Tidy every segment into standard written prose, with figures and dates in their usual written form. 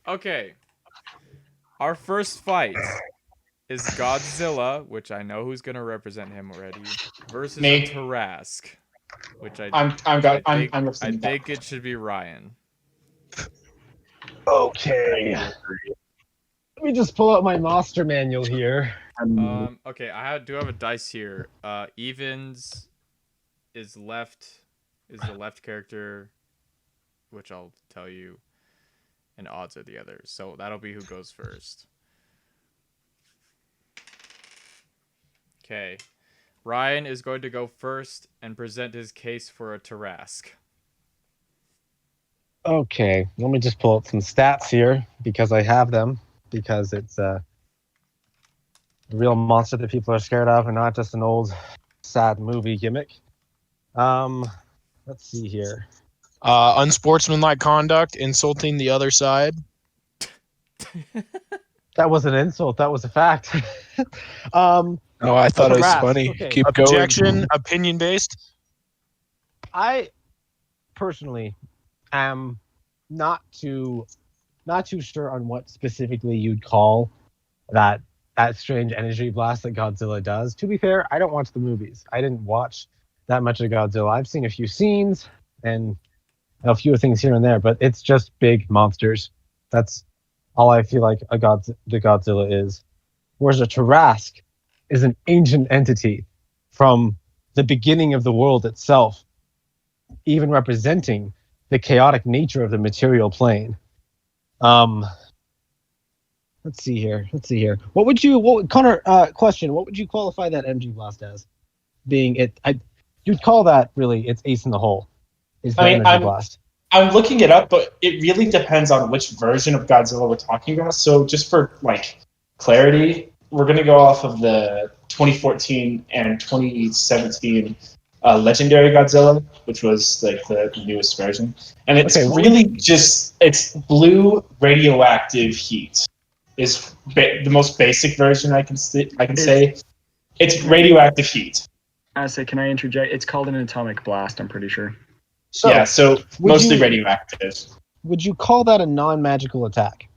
Okay. Our first fight is Godzilla, which I know who's gonna represent him already, versus a Me. Tarask, which I'm I representing that. think it should be Ryan. I Okay. do agree. Let me just pull out my monster manual here. Okay, do have a dice here. Evens is left is the left character, which I'll tell you, and odds are the others. So that'll be who goes first. Okay. Ryan is going to go first and present his case for a Tarask. Okay, let me just pull up some stats here because I have them because it's a real monster that people are scared of and not just an old sad movie gimmick. Um, let's see here. Unsportsmanlike conduct, insulting the other side. That was an insult. That was a fact. um, Oh, I thought it was Tarask, funny. okay. Keep Objection, opinion based. I personally am not too sure on what specifically you'd call that strange energy blast that Godzilla does. To be fair, I don't watch the movies. I didn't watch that much of Godzilla. I've seen a few scenes and a few things here and there, but it's just big monsters. That's all I feel like the Godzilla is. Whereas a Tarask is an ancient entity from the beginning of the world itself, even representing the chaotic nature of the material plane. Let's see here. Connor, question. What would you qualify that MG blast as? Being it, you'd call that really its ace in the hole. Is the I mean, energy blast? I'm looking it up, but it really depends on which version of Godzilla we're talking about. So just for like clarity, we're going to go off of the 2014 and 2017 Legendary Godzilla, which was like the newest version, and it's really just it's blue radioactive heat is the most basic version I can say. It's radioactive heat. I say, can I interject? It's called an atomic blast. I'm pretty sure. So mostly radioactive. Would you call that a non-magical attack?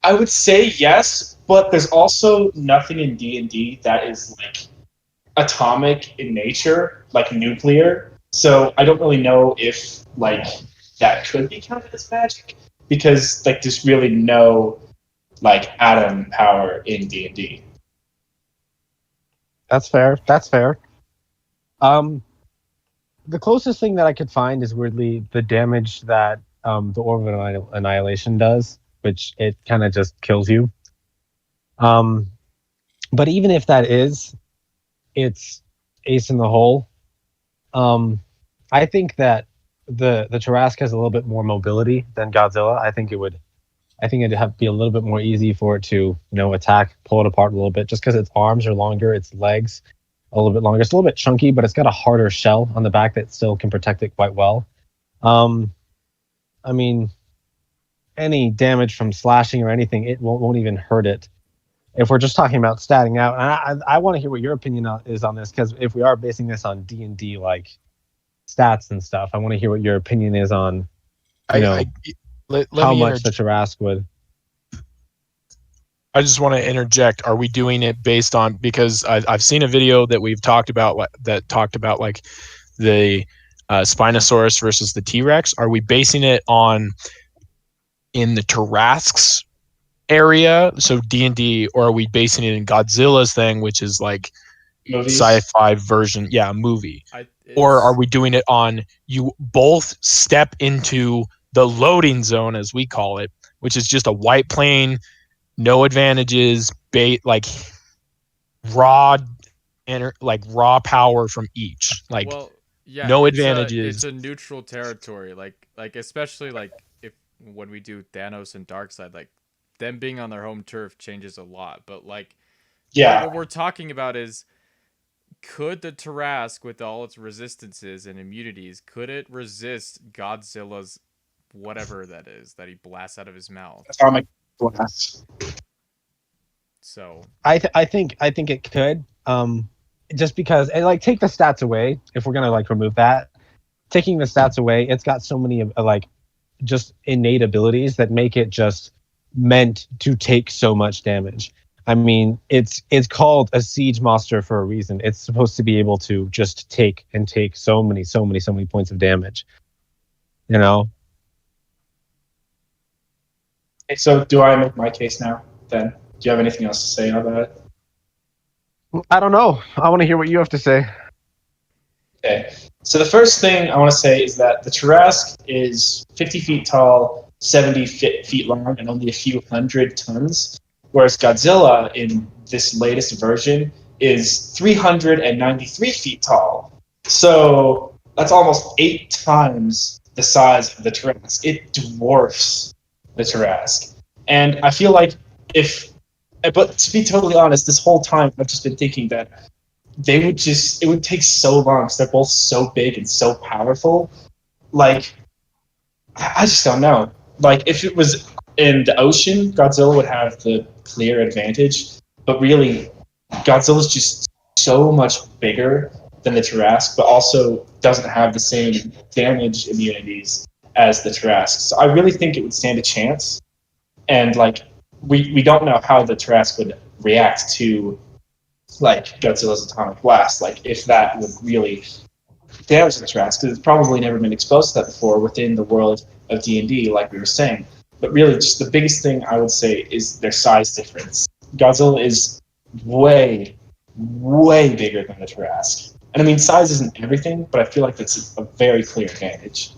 I would say yes, but there's also nothing in D&D that is like atomic in nature, like nuclear. So I don't really know if like that could be counted as magic because like there's really no like atom power in D&D. That's fair. The closest thing that I could find is weirdly the damage that the Orb of Annihilation does, which it kind of just kills you. But even if that is its ace in the hole, I think that the Tarask has a little bit more mobility than Godzilla. I think it'd be a little bit more easy for it to attack, pull it apart a little bit, just because its arms are longer, its legs a little bit longer. It's a little bit chunky, but it's got a harder shell on the back that still can protect it quite well. I mean, any damage from slashing or anything, it won't even hurt it. If we're just talking about statting out, and I want to hear what your opinion is on this, because if we are basing this on D&D like stats and stuff, I want to hear what your opinion is on how much the Tarask would. I just want to interject. Are we doing it based on, because I've seen a video that we've talked about that talked about like the Spinosaurus versus the T-Rex. Are we basing it on in the Tarask's area, so D&D, or are we basing it in Godzilla's thing, which is like Movies? sci-fi version, movie? Or are we doing it on you both step into the loading zone, as we call it, which is just a white plane, no advantages, like raw power from each, like no advantages. It's a neutral territory, like especially like if when we do Thanos and Darkseid, like them being on their home turf changes a lot. But like, what we're talking about is, could the Tarask, with all its resistances and immunities, could it resist Godzilla's whatever that is that he blasts out of his mouth? Atomic blast. So I think it could. Just because, and like, take the stats away. If we're gonna like remove that, taking the stats away, it's got so many like just innate abilities that make it just meant to take so much damage. I mean, it's called a siege monster for a reason. It's supposed to be able to just take so many points of damage. You know? So do I make my case now then? Do you have anything else to say about it? I don't know. I want to hear what you have to say. Okay. So the first thing I want to say is that the Tarrasque is 50 feet tall, 70 feet long, and only a few hundred tons, whereas Godzilla in this latest version is 393 feet tall. So that's almost 8 times the size of the Tarrasque. It dwarfs the Tarrasque. And I feel like but to be totally honest, this whole time I've just been thinking that it would take so long because they're both so big and so powerful. Like, I just don't know. Like, if it was in the ocean, Godzilla would have the clear advantage. But really, Godzilla's just so much bigger than the Tarrasque, but also doesn't have the same damage immunities as the Tarrasque. So I really think it would stand a chance. And, like, we don't know how the Tarrasque would react to like Godzilla's atomic blast, like if that would really damage the Tarrasque, because it's probably never been exposed to that before within the world of D&D, like we were saying. But really, just the biggest thing I would say is their size difference. Godzilla is way, way bigger than the Tarrasque. And I mean, size isn't everything, but I feel like that's a very clear advantage.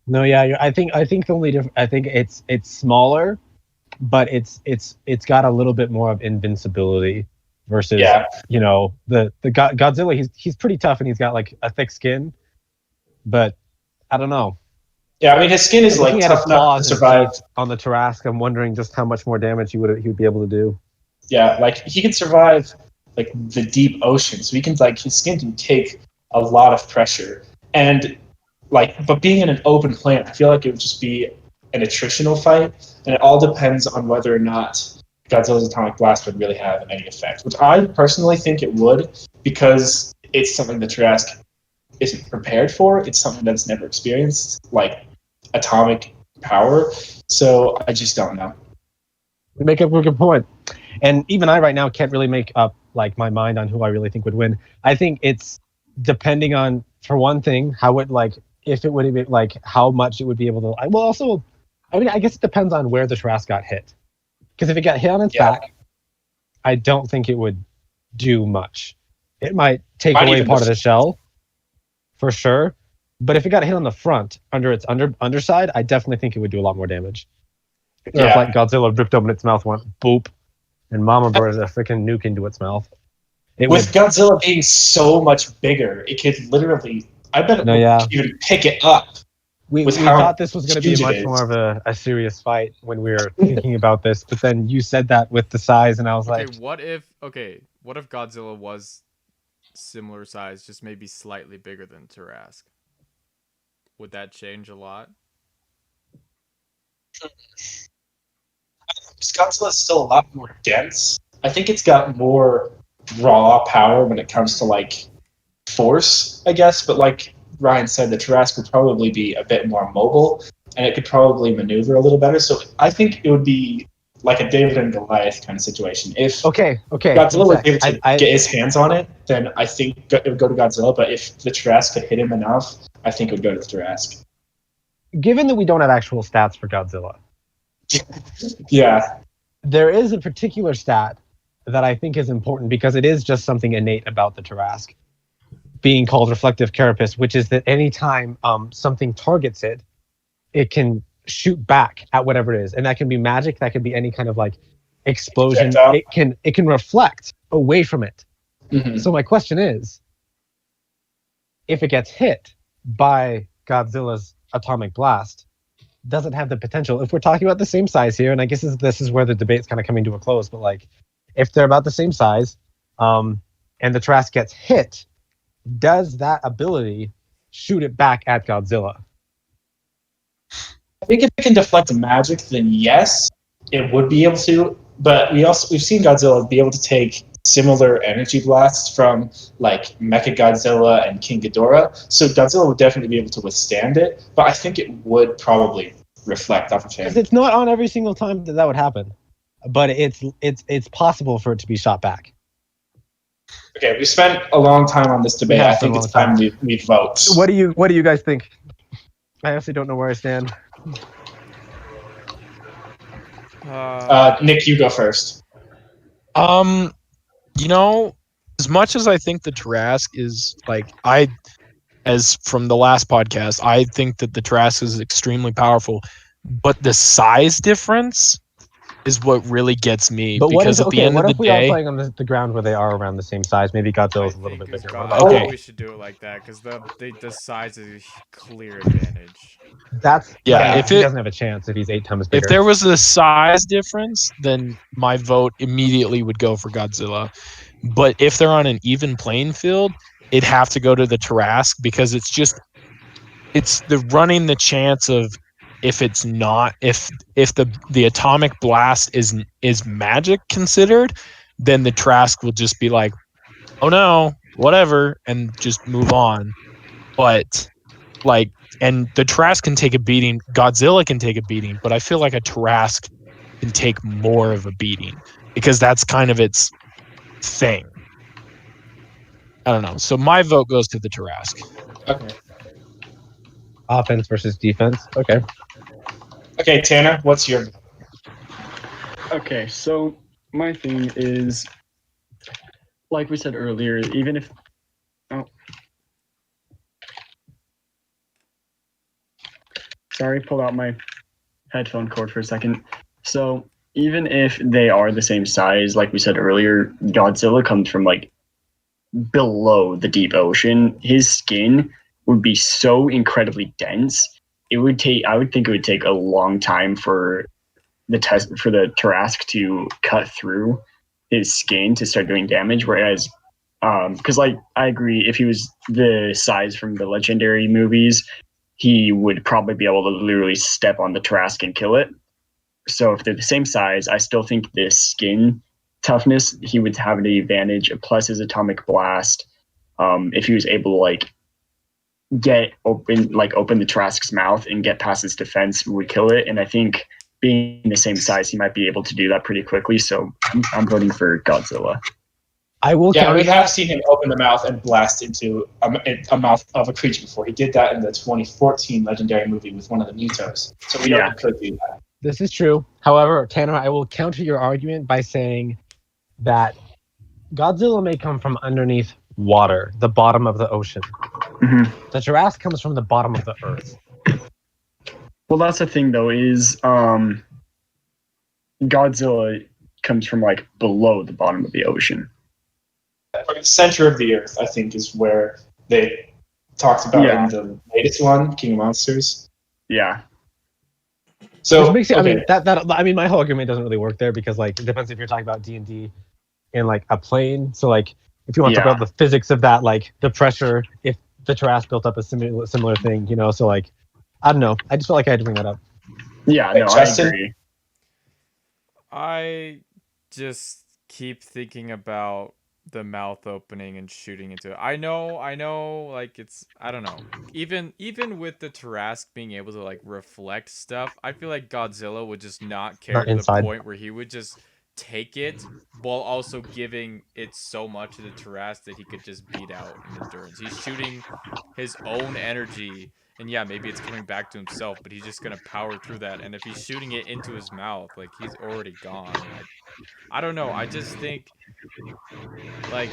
No, yeah, I think the only difference, I think it's smaller, but it's got a little bit more of invincibility versus you know the Godzilla. He's pretty tough and he's got like a thick skin, but I don't know. Yeah, I mean his skin is like tough enough to survive on the Tarrasque. I'm wondering just how much more damage he would be able to do. Yeah, like he can survive like the deep ocean, so he can like his skin can take a lot of pressure and like but being in an open planet, I feel like it would just be an attritional fight, and it all depends on whether or not Godzilla's atomic blast would really have any effect, which I personally think it would, because it's something the Tarrasque isn't prepared for. It's something that's never experienced, like atomic power. So I just don't know. You make up a good point, and even I right now can't really make up like my mind on who I really think would win. I think it's depending on, for one thing, how it like if it would be like how much it would be able to. Well, also. I mean, I guess it depends on where the Tarrasque got hit. Because if it got hit on its back, I don't think it would do much. It might take away part of the shell, for sure. But if it got hit on the front, under its underside, I definitely think it would do a lot more damage. Or if like Godzilla ripped open its mouth, went boop, and Mama brought a freaking nuke into its mouth. Godzilla being so much bigger, it could literally, I bet it would even pick it up. We thought this was going to be much more of a serious fight when we were thinking about this, but then you said that with the size, and I was like... what if Godzilla was similar size, just maybe slightly bigger than Tarrasque? Would that change a lot? Godzilla is still a lot more dense. I think it's got more raw power when it comes to, like, force, I guess, but, like... Ryan said the Tarrasque would probably be a bit more mobile, and it could probably maneuver a little better. So I think it would be like a David and Goliath kind of situation. If Godzilla was able to get his hands on it, then I think it would go to Godzilla. But if the Tarrasque could hit him enough, I think it would go to the Tarrasque. Given that we don't have actual stats for Godzilla, there is a particular stat that I think is important because it is just something innate about the Tarrasque, being called reflective carapace, which is that anytime something targets it, it can shoot back at whatever it is, and that can be magic, that can be any kind of like explosion. It can reflect away from it. Mm-hmm. So my question is, if it gets hit by Godzilla's atomic blast, does it have the potential? If we're talking about the same size here, and I guess this is where the debate's kind of coming to a close, but like if they're about the same size, and the Tarrasque gets hit, does that ability shoot it back at Godzilla? I think if it can deflect magic, then yes, it would be able to. But we've seen Godzilla be able to take similar energy blasts from like Mechagodzilla and King Ghidorah. So Godzilla would definitely be able to withstand it, but I think it would probably reflect off of him. Because it's not on every single time that would happen, but it's possible for it to be shot back. Okay, we spent a long time on this debate. I think it's time we vote. What do you guys think? I honestly don't know where I stand. Nick, you go first. You know, as much as I think the Tarrasque is like as from the last podcast, I think that the Tarrasque is extremely powerful, but the size difference is what really gets me. But because at the end of the what if we are day, playing on the ground where they are around the same size? Maybe Godzilla's a little bit bigger. I Okay. think we should do it like that because the size is a clear advantage. if he it doesn't have a chance if he's 8 times bigger. if there was a size difference, then my vote immediately would go for Godzilla. But if they're on an even playing field, it'd have to go to the Tarrasque because it's the running the chance of if it's not if the atomic blast is magic considered, then the Tarrasque will just be like, oh no, whatever, and just move on. But like, and the Tarrasque can take a beating, Godzilla can take a beating, but I feel like a Tarrasque can take more of a beating because that's kind of its thing. I don't know. So my vote goes to the Tarrasque. Okay. Offense versus defense. Okay. Okay, Tanner, what's your vote? Okay, so my thing is, like we said earlier, even if sorry, pulled out my headphone cord for a second. So even if they are the same size, like we said earlier, Godzilla comes from like below the deep ocean. His skin would be so incredibly dense. I would think it would take a long time for the Tarrasque to cut through his skin to start doing damage. Whereas, because like I agree, if he was the size from the Legendary movies, he would probably be able to literally step on the Tarrasque and kill it. So if they're the same size, I still think the skin toughness, he would have the advantage, plus his atomic blast. If he was able to like open the Tarrasque's mouth and get past his defense, would kill it. And I think being the same size, he might be able to do that pretty quickly. So I'm voting for Godzilla. I will. Yeah, we have seen him open the mouth and blast into a mouth of a creature before. He did that in the 2014 Legendary movie with one of the Mutos. So we know he could do that. This is true. However, Tanner, I will counter your argument by saying that Godzilla may come from underneath water, the bottom of the ocean. Mm-hmm. The Tarrasque comes from the bottom of the earth. Well, that's the thing, though, is Godzilla comes from like below the bottom of the ocean. The center of the earth, I think, is where they talked about in the latest one, King of Monsters. Yeah. So which makes it, I mean, my whole argument doesn't really work there because like it depends if you're talking about D&D in like a plane. So like if you want to talk about the physics of that, like the pressure, if the Tarrasque built up a similar thing, you know. So like I don't know. I just felt like I had to bring that up. Yeah, no, I agree. I just keep thinking about the mouth opening and shooting into it. I know, like it's, I don't know. Even with the Tarrasque being able to like reflect stuff, I feel like Godzilla would just not care to the point where he would just take it while also giving it so much to the Tarrasque that he could just beat out in endurance. He's shooting his own energy, and yeah, maybe it's coming back to himself, but he's just gonna power through that. And if he's shooting it into his mouth, like he's already gone. I don't know. I just think, like,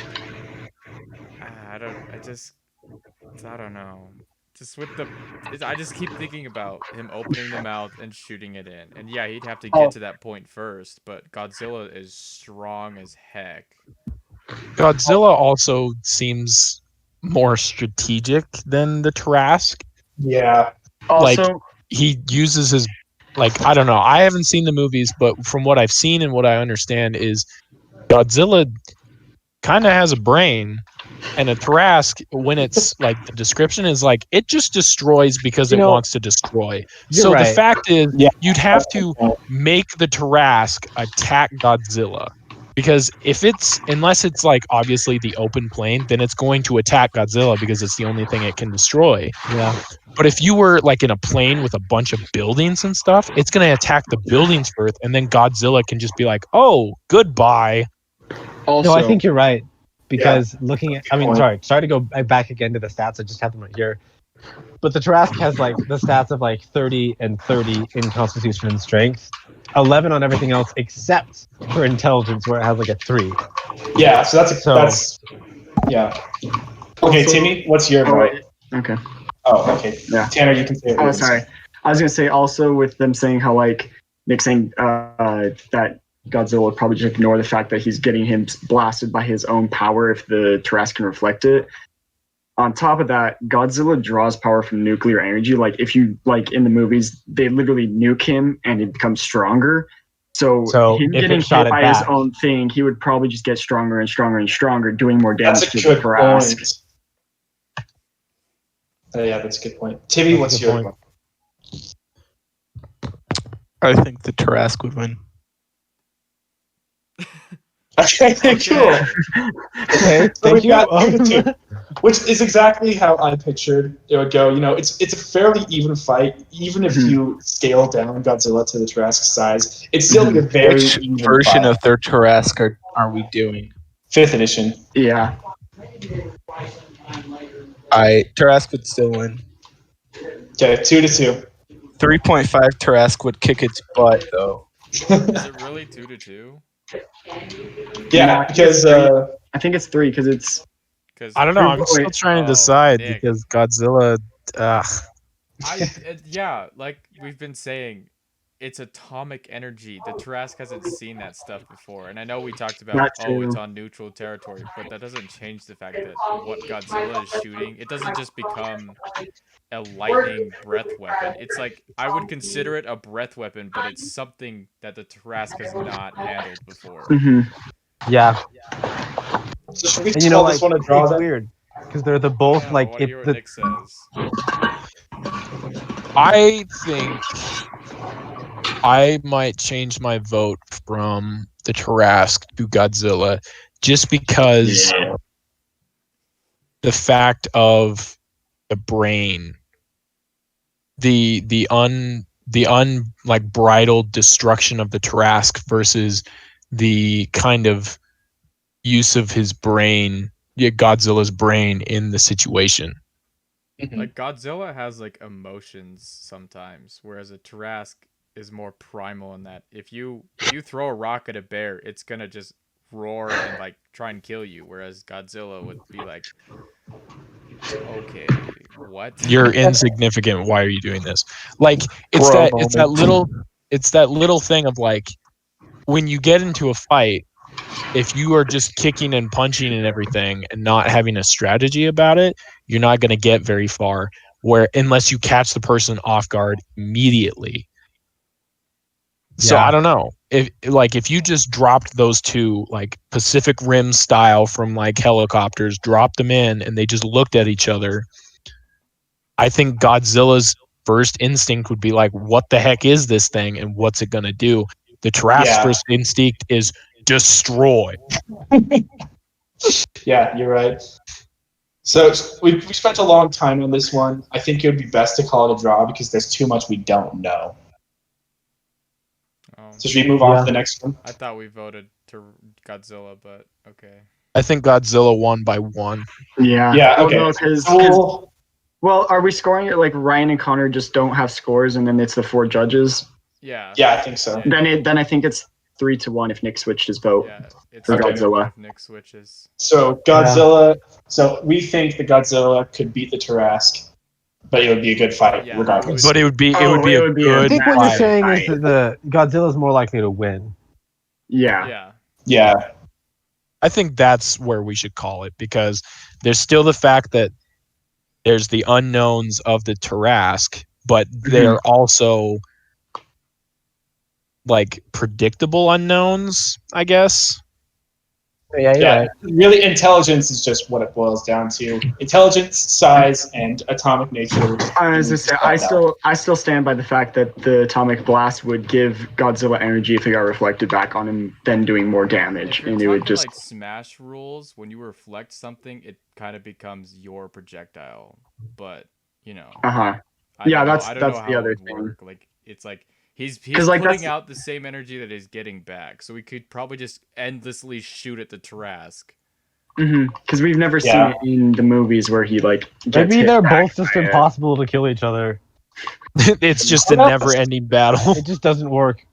I don't know. Just with I just keep thinking about him opening the mouth and shooting it in. And yeah, he'd have to get to that point first, but Godzilla is strong as heck. Godzilla also seems more strategic than the Tarrasque. Yeah. Like, Also, he uses his, like, I don't know. I haven't seen the movies, but from what I've seen and what I understand is Godzilla kind of has a brain, and a Tarrasque, when it's like the description is like it just destroys because it wants to destroy. So the fact is, you'd have to make the Tarrasque attack Godzilla. Because unless it's like obviously the open plain, then it's going to attack Godzilla because it's the only thing it can destroy. Yeah. But if you were like in a plane with a bunch of buildings and stuff, it's going to attack the buildings first, and then Godzilla can just be like, "Oh, goodbye." Also, No, I think you're right. Because looking at, I mean, point. sorry to go back again to the stats. I just have them right here. But the Tarrasque has like the stats of like 30 and 30 in Constitution and Strength, 11 on everything else except for Intelligence, where it has like a 3. Yeah, so that's yeah. Okay, Also- Timmy, what's your vote? okay. Oh, okay. Yeah. Tanner, you can say it. Oh, sorry. I was gonna say also with them saying how like Nick saying that Godzilla would probably just ignore the fact that he's getting him blasted by his own power if the Tarrasque can reflect it. On top of that, Godzilla draws power from nuclear energy. Like if you like in the movies, they literally nuke him and he becomes stronger. So him if getting it shot hit it by his back- own thing, he would probably just get stronger and stronger and stronger, doing more damage That's a to the good Tarrasque. point. Yeah, that's a good point. Timmy, what's your point. I think the Tarrasque would win. Okay, cool. Okay, So thank we've you. got 2-2, which is exactly how I pictured it would go. You know, it's a fairly even fight, even if you scale down Godzilla to the Tarrasque size. It's still like a very Which even version fight. of their Tarrasque are we doing? 5th edition. Yeah. Tarrasque would still win. Okay, 2-2. 3.5 Tarrasque would kick its butt, though. Is it really 2-2? Yeah, because I think it's 3 because it's Because I don't know. I'm still Wait. trying to Oh, decide Nick. because Godzilla. yeah, like we've been saying, it's atomic energy. The Tarrasque hasn't seen that stuff before, and I know we talked about Not true. it's on neutral territory, but that doesn't change the fact that what Godzilla is shooting, it doesn't just become a lightning breath weapon. It's like I would consider it a breath weapon, but it's something that the Tarrasque has not handled before. Yeah, so should we and call this one a draw it's then? weird because they're the both I like want to hear what Nick says. I think I might change my vote from the Tarrasque to Godzilla just because the fact of the brain, the like bridled destruction of the Tarrasque versus the kind of use of his brain, Godzilla's brain in the situation. Like Godzilla has like emotions sometimes, whereas a Tarrasque is more primal in that if you throw a rock at a bear, it's gonna just roar and like try and kill you, whereas Godzilla would be like, okay, what? You're insignificant. Why are you doing this? Like it's Bro that little thing of like when you get into a fight, if you are just kicking and punching and everything and not having a strategy about it, you're not going to get very far. Where unless you catch the person off guard immediately. So Yeah. I don't know if you just dropped those two like Pacific Rim style from like helicopters, dropped them in, and they just looked at each other. I think Godzilla's first instinct would be like, "What the heck is this thing, and what's it gonna do?" The Tarrasque's first instinct is destroy. Yeah, you're right. So we spent a long time on this one. I think it would be best to call it a draw because there's too much we don't know. So should we move on to the next one? I thought we voted to Godzilla, but okay. I think Godzilla won by 1. Yeah. Yeah, okay. Well, are we scoring it like Ryan and Connor just don't have scores and then it's the 4 judges? Yeah. Yeah, I think so. Then I think it's 3-1 if Nick switched his vote. Yeah, it's for Godzilla. if Nick switches. So Godzilla. So we think the Godzilla could beat the Tarrasque, but it would be a good fight regardless. But it would be a I good think what you're fight. saying is that the Godzilla's more likely to win. Yeah. Yeah. I think that's where we should call it because there's still the fact that there's the unknowns of the Tarrasque, but they're also like predictable unknowns, I guess. Yeah, you're right. Really, intelligence is just what it boils down to. Intelligence, size, and atomic nature. Which I was just saying, I still stand by the fact that the atomic blast would give Godzilla energy if it got reflected back on him, then doing more damage, If you're and it talking would just like Smash rules, when you reflect something, it kind of becomes your projectile. But uh-huh. I Yeah, don't know. I don't that's know the how it other would thing. work. Like it's like he's 'Cause, like, putting that's- out the same energy that he's getting back, so we could probably just endlessly shoot at the Trask. Because we've never seen Yeah. it in the movies where he like gets Maybe hit they're back both just by it. impossible to kill each other. It's just a never-ending battle. It just doesn't work.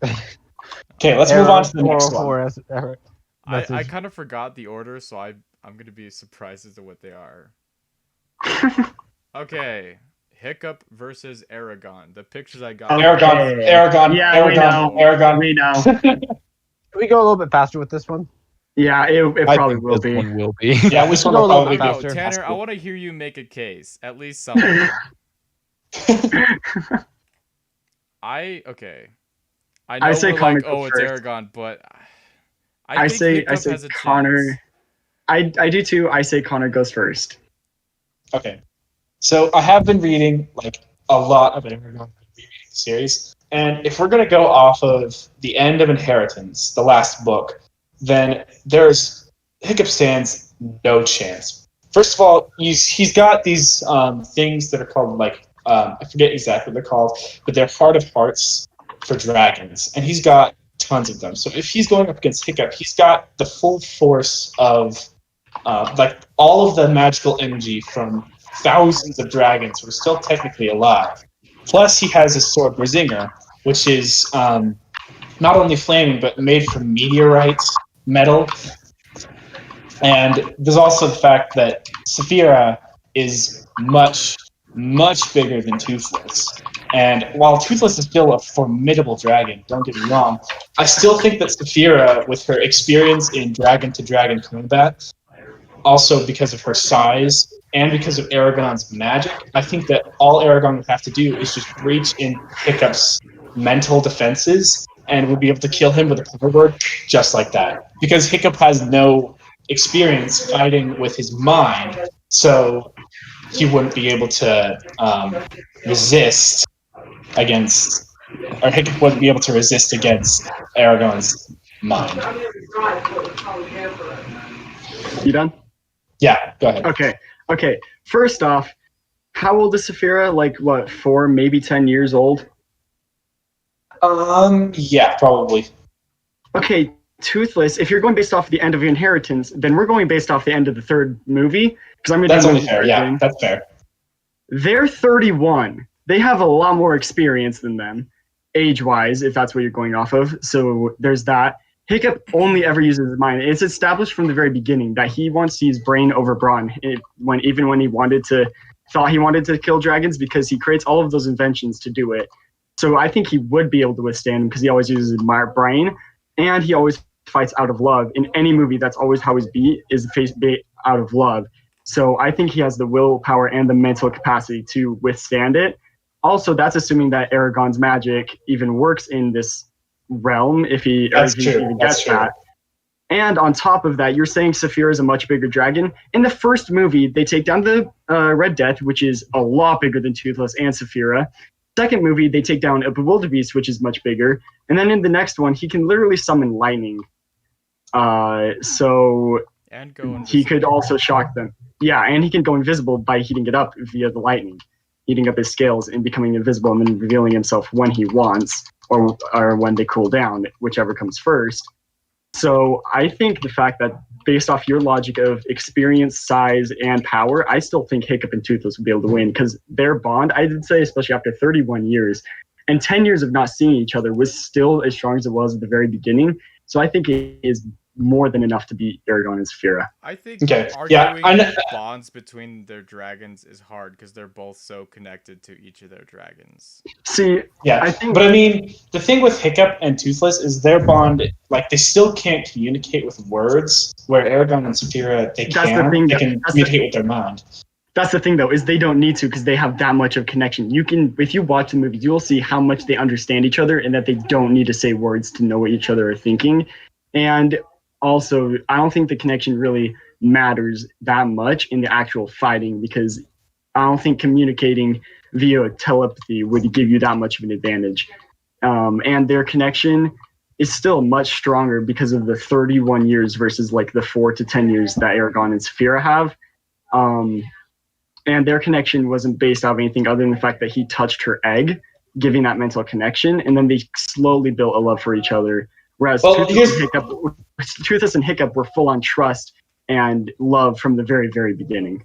Okay, let's move on to the next 404 one. I kind of forgot the order, so I'm gonna be surprised as to what they are. Okay, Hiccup versus Aragon. The pictures I got. Aragon. Yeah, Aragon. Aragon. we know. Can we go a little bit faster with this one? Yeah, it I probably think will this be. one will be. Yeah, this one go will a little probably bit be No, faster. Tanner, I want to hear you make a case, at least something. Okay. I know say we're Connor like, goes oh, it's first. Aragon, but I think say Hiccup has a Connor. chance. I do too. I say Connor goes first. Okay. So I have been reading like a lot of Aragon, rereading the series, and if we're going to go off of the end of Inheritance, the last book, then Hiccup stands no chance. First of all, he's got these things that are called like I forget exactly what they're called, but they're Heart of Hearts for dragons, and he's got tons of them. So if he's going up against Hiccup, he's got the full force of like all of the magical energy from thousands of dragons who are still technically alive. Plus, he has his sword Brazinger, which is not only flaming but made from meteorite metal. And there's also the fact that Saphira is much, much bigger than Toothless. And while Toothless is still a formidable dragon, don't get me wrong, I still think that Saphira, with her experience in dragon-to-dragon combat, also because of her size and because of Aragon's magic, I think that all Aragon would have to do is just breach in Hiccup's mental defenses and would be able to kill him with a power word just like that. Because Hiccup has no experience fighting with his mind, so he wouldn't be able to resist against, or Hiccup wouldn't be able to resist against Aragon's mind. You done? Yeah, go ahead. Okay. First off, how old is Saphira? Like what, 4, maybe 10 years old? Yeah, probably. Okay, Toothless. If you're going based off the end of Inheritance, then we're going based off the end of the third movie. Because I'm gonna That's do only fair. Yeah, that's fair. They're 31. They have a lot more experience than them, age-wise, if that's what you're going off of. So there's that. Hiccup only ever uses his mind. It's established from the very beginning that he wants to use brain over brawn. When he thought he wanted to kill dragons, because he creates all of those inventions to do it. So I think he would be able to withstand him because he always uses his brain, and he always fights out of love. In any movie, that's always how he's beat, is out of love. So I think he has the willpower and the mental capacity to withstand it. Also, that's assuming that Aragon's magic even works in this realm, if he even gets that. And on top of that, you're saying Saphira is a much bigger dragon. In the first movie, they take down the Red Death, which is a lot bigger than Toothless and Saphira. Second movie, they take down a Bewilderbeast, which is much bigger. And then in the next one, he can literally summon lightning. So and go he could also shock them. Yeah, and he can go invisible by heating it up via the lightning, heating up his scales and becoming invisible and then revealing himself when he wants, or when they cool down, whichever comes first. So I think the fact that, based off your logic of experience, size, and power, I still think Hiccup and Toothless would be able to win, because their bond, I did say, especially after 31 years, and 10 years of not seeing each other, was still as strong as it was at the very beginning. So I think it is more than enough to beat Aragon and Saphira. I think arguing bonds between their dragons is hard because they're both so connected to each of their dragons. See, yeah, but I mean, the thing with Hiccup and Toothless is their bond, like, they still can't communicate with words, where Aragon and Saphira, they can communicate with their mind. That's the thing, though, is they don't need to, because they have that much of connection. If you watch the movies, you'll see how much they understand each other and that they don't need to say words to know what each other are thinking. And also, I don't think the connection really matters that much in the actual fighting, because I don't think communicating via telepathy would give you that much of an advantage. And their connection is still much stronger because of the 31 years versus like the 4 to 10 years that Aragon and Saphira have. And their connection wasn't based off anything other than the fact that he touched her egg, giving that mental connection, and then they slowly built a love for each other. Whereas Toothless and Hiccup were full on trust and love from the very, very beginning.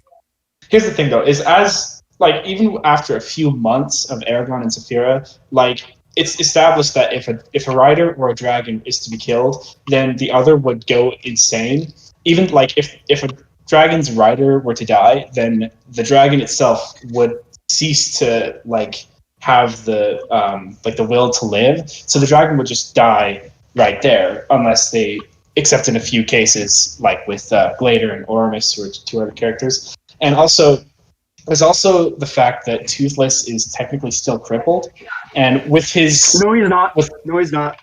Here's the thing, though, is as like even after a few months of Aragon and Saphira, like it's established that if a rider or a dragon is to be killed, then the other would go insane. Even like if a dragon's rider were to die, then the dragon itself would cease to like have the the will to live. So the dragon would just die right there, unless they, except in a few cases, like with Glader and Oramus, who are two other characters. And also, there's also the fact that Toothless is technically still crippled, and with his no, he's not. No, he's not.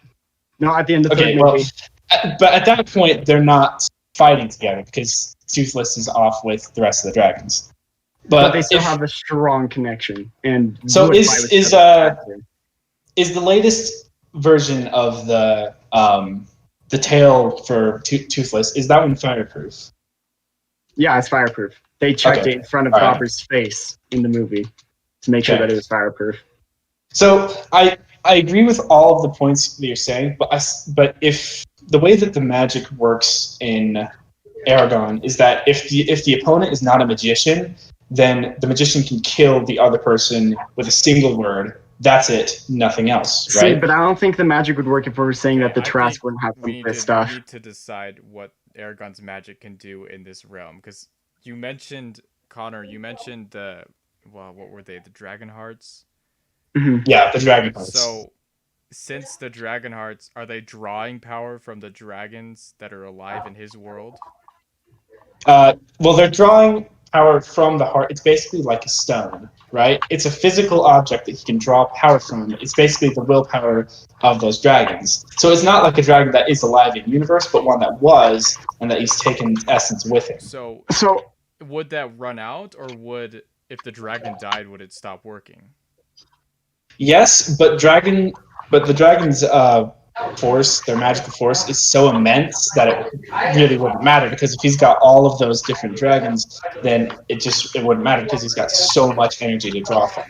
No, at the end of the okay, third well, movie. but at that point, they're not fighting together because Toothless is off with the rest of the dragons. But they still have a strong connection. And so is the latest version of the tail for Toothless, is that one fireproof? Yeah, it's fireproof. They checked it in front of Hopper's face in the movie to make sure that it was fireproof. So I agree with all of the points that you're saying, but if the way that the magic works in Aragon is that if the opponent is not a magician, then the magician can kill the other person with a single word. That's it, nothing else, right? See, but I don't think the magic would work if we were saying that the Trask wouldn't have some of this stuff. We need to decide what Aragon's magic can do in this realm, because you mentioned, Connor, what were they, the Dragon Hearts? Mm-hmm. Yeah, the Dragon Hearts. So, since the Dragon Hearts, are they drawing power from the dragons that are alive in his world? Well, they're drawing power from the heart. It's basically like a stone, right? It's a physical object that he can draw power from. It's basically the willpower of those dragons. So it's not like a dragon that is alive in universe, but one that was, and that he's taken essence with him. So would that run out, or if the dragon died, would it stop working? Yes, but the dragon's force, their magical force, is so immense that it really wouldn't matter, because if he's got all of those different dragons, then it wouldn't matter, because he's got so much energy to draw from.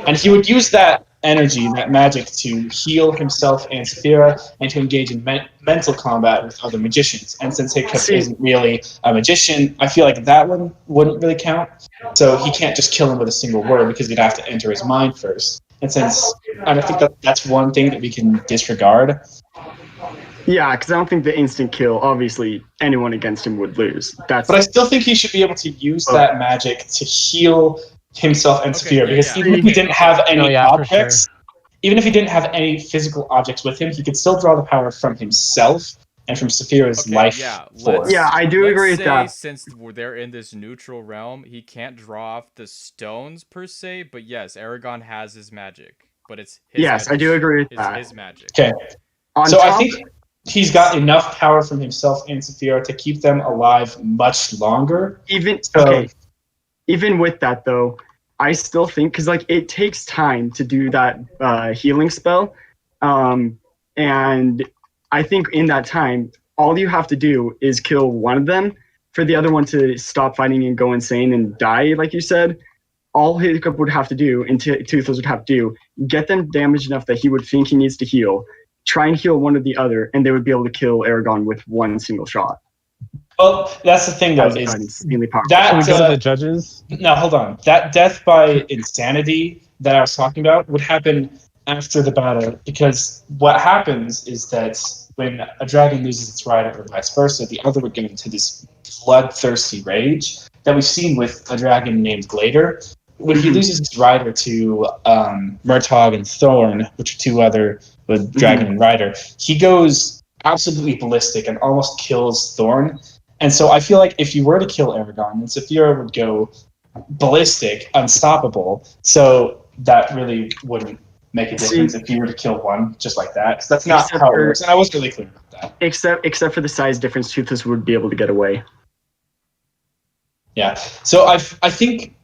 And he would use that energy, that magic, to heal himself and Saphira, and to engage in mental combat with other magicians. And since Hiccup isn't really a magician, I feel like that one wouldn't really count. So he can't just kill him with a single word, because he'd have to enter his mind first. And I think that's one thing that we can disregard. Yeah, because I don't think the instant kill, obviously, anyone against him would lose. But I still think he should be able to use that magic to heal himself and Saphira, because even if he didn't have any objects, even if he didn't have any physical objects with him, he could still draw the power from himself and from Saphira's life force. Yeah, I do agree with that. Since they're in this neutral realm, he can't draw off the stones per se, but yes, Aragon has his magic, but it's his magic. I do agree with that. His magic. Okay. I think he's got enough power from himself and Saphira to keep them alive much longer. Even with that, though, I still think, because like it takes time to do that healing spell, and I think in that time, all you have to do is kill one of them for the other one to stop fighting and go insane and die, like you said. All Hiccup would have to do, and Toothless would have to do, get them damaged enough that he would think he needs to heal, try and heal one or the other, and they would be able to kill Aragon with one single shot. Well, that's the thing, though. Is really powerful. Can we go to the judges? No, hold on. That death by insanity that I was talking about would happen after the battle, because what happens is that when a dragon loses its rider, or vice versa, the other would get into this bloodthirsty rage that we've seen with a dragon named Glader. When he loses his rider to Murtagh and Thorn, which are two other with dragon and rider, he goes absolutely ballistic and almost kills Thorn. And so I feel like if you were to kill Aragon, then Saphira would go ballistic, unstoppable. So that really wouldn't make a difference if you were to kill one just like that. Because that's not how it works. And I wasn't really clear about that. Except for the size difference, Toothless would be able to get away. Yeah. So I think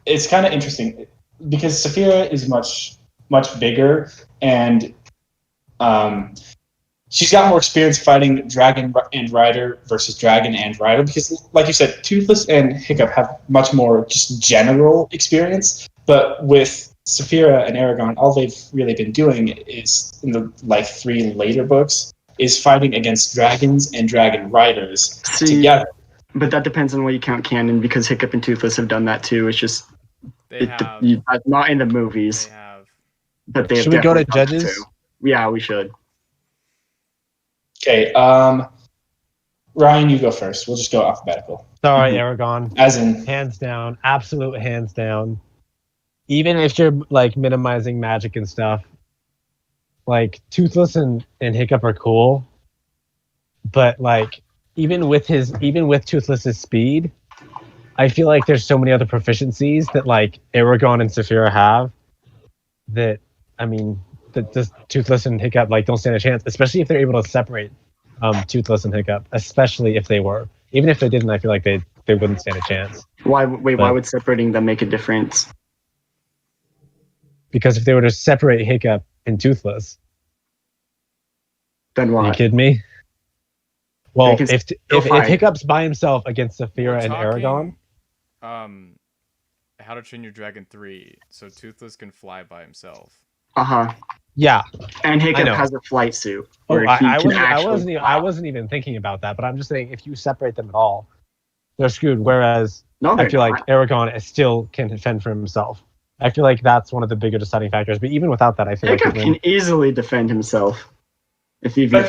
it's kind of interesting because Saphira is much bigger and she's got more experience fighting Dragon and Rider versus Dragon and Rider because, like you said, Toothless and Hiccup have much more just general experience. But with Saphira and Aragon, all they've really been doing is, in the 3 later books, is fighting against dragons and dragon riders together. But that depends on what you count canon, because Hiccup and Toothless have done that too. It's just not in the movies. They have. But they have. Should we go to judges? Too. Yeah, we should. Okay, Ryan, you go first. We'll just go alphabetical. Sorry, Aragon. As in, hands down, absolute hands down. Even if you're minimizing magic and stuff, Toothless and Hiccup are cool, but even with Toothless's speed, I feel like there's so many other proficiencies that Aragon and Saphira have that just Toothless and Hiccup don't stand a chance, especially if they're able to separate Toothless and Hiccup, especially if they were. Even if they didn't, I feel like they wouldn't stand a chance. Why would separating them make a difference? Because if they were to separate Hiccup and Toothless, then what? Are you kidding me? Well, if Hiccup's by himself against Saphira and Aragon, How to Train Your Dragon 3, so Toothless can fly by himself. Yeah, and Hiccup has a flight suit. I wasn't even thinking about that, but I'm just saying if you separate them at all, they're screwed. Whereas I feel like Aragon still can defend for himself. I feel like that's one of the bigger deciding factors. But even without that, I feel Hiccup can easily defend himself. I feel like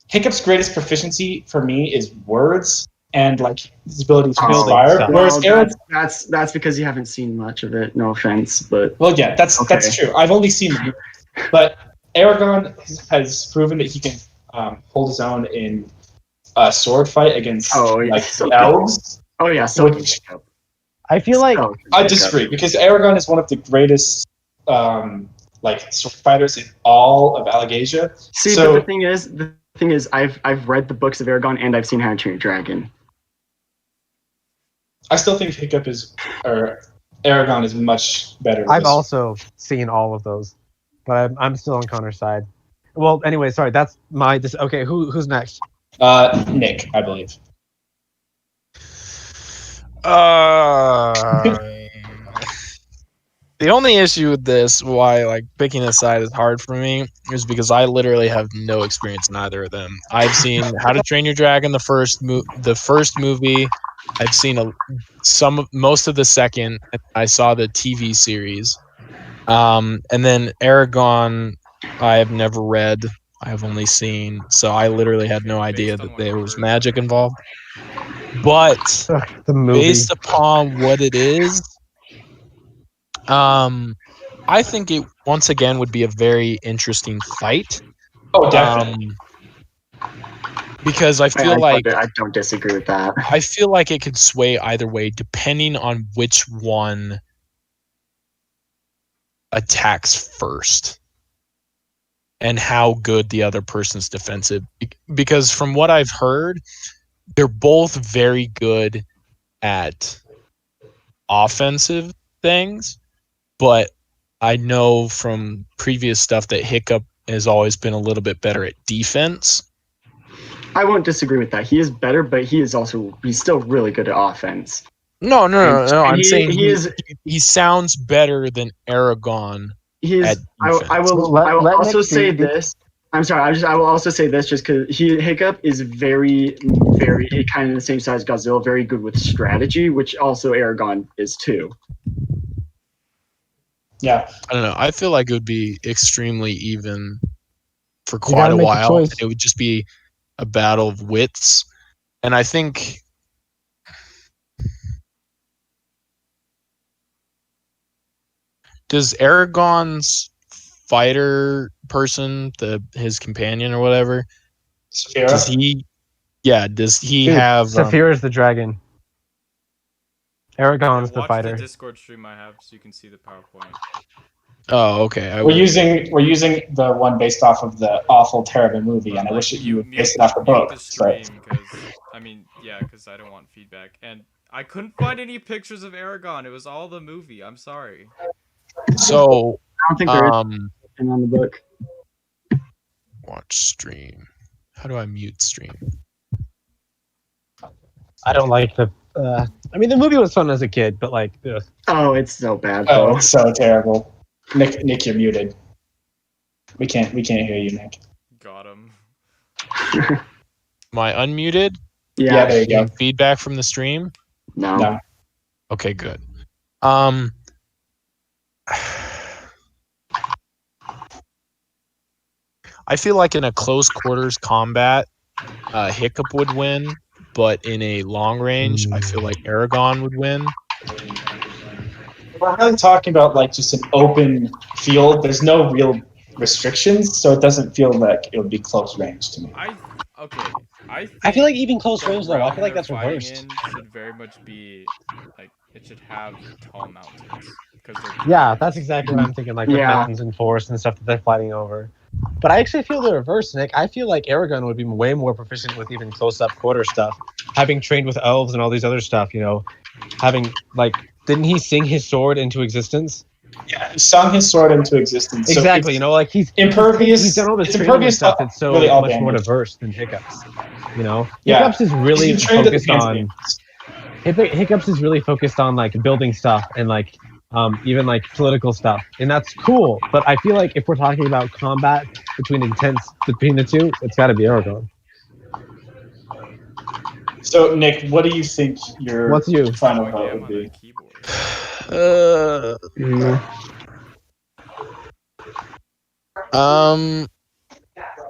Hiccup's greatest proficiency for me is words and his ability to inspire. Whereas that's because you haven't seen much of it. No offense, but that's true. I've only seen it, but Aragon has proven that he can hold his own in a sword fight against the elves. Oh yeah, I feel like I disagree because Aragon is one of the greatest sword fighters in all of Allegasia. But the thing is, I've read the books of Aragon and I've seen How to Train Your Dragon. I still think Aragon is much better. I've also seen all of those, but I'm still on Connor's side. Well, anyway, sorry, that's my. Okay, who's next? Nick, I believe. The only issue with this, why picking a side is hard for me, is because I literally have no experience in either of them. I've seen How to Train Your Dragon, the first movie. I've seen most of the second. I saw the TV series, and then Aragon, I have never read. I have only seen, so I literally had no idea that there was magic involved. But based upon what it is, I think it once again would be a very interesting fight. Oh, definitely. Because I feel I don't disagree with that. I feel like it could sway either way depending on which one attacks first and how good the other person's defensive. Because from what I've heard, they're both very good at offensive things, but I know from previous stuff that Hiccup has always been a little bit better at defense. I won't disagree with that. He is better, but he's still really good at offense. No. I'm saying he sounds better than Aragon. I will also say this. I'm sorry. I will also say this just because Hiccup is very, very kind of the same size as Godzilla, very good with strategy, which also Aragon is too. Yeah. I don't know. I feel like it would be extremely even for quite a while. It would just be a battle of wits. And I think does Aragon's fighter person, his companion or whatever, Saphira? does he have Saphira's the dragon. Aragon's the watch fighter. the Discord stream I have so you can see the PowerPoint. Oh, okay. We're using the one based off of the awful, terrible movie, But, and I wish it mute, you based it off the mute book. the stream because because I don't want feedback, and I couldn't find any pictures of Aragon. It was all the movie. I'm sorry. So, I don't think there is anything on the book. watch stream. How do I mute stream? I don't like the. I mean, the movie was fun as a kid, but like, ugh. Oh, it's so bad. Oh, Though. it's so terrible. Nick, you're muted. We can't hear you, Nick. Got him. Am I unmuted? Yeah, there you go. Getting feedback from the stream? No. Okay, good. I feel like in a close quarters combat, Hiccup would win, but in a long range, I feel like Aragon would win. We're really talking about like just an open field. There's no real restrictions, so it doesn't feel like it would be close range to me. I feel like even close the range though. I realm feel like they're that's fighting reversed. in should very much be like it should have tall mountains because they're Yeah, that's exactly what I'm thinking. Like with Yeah. mountains and forests and stuff that they're fighting over. But I actually feel the reverse, Nick. I feel like Aragon would be way more proficient with even close-up quarter stuff, having trained with elves and all these other stuff. You know, having like, didn't he sing his sword into existence? Yeah, he sung his sword into existence. Exactly. So You know, like he's impervious. He's done all this It's training and impervious stuff. to It's so really all much more damage. diverse than Hiccups. You know, Yeah. Hiccups is really He's trained at the focused hands of on. demons. Hiccups is really focused on like building stuff and like even like political stuff, and that's cool. But I feel like if we're talking about combat between the two, it's got to be Aragon. So Nick, what do you think your What's you? final like vote am would on the be? keyboard.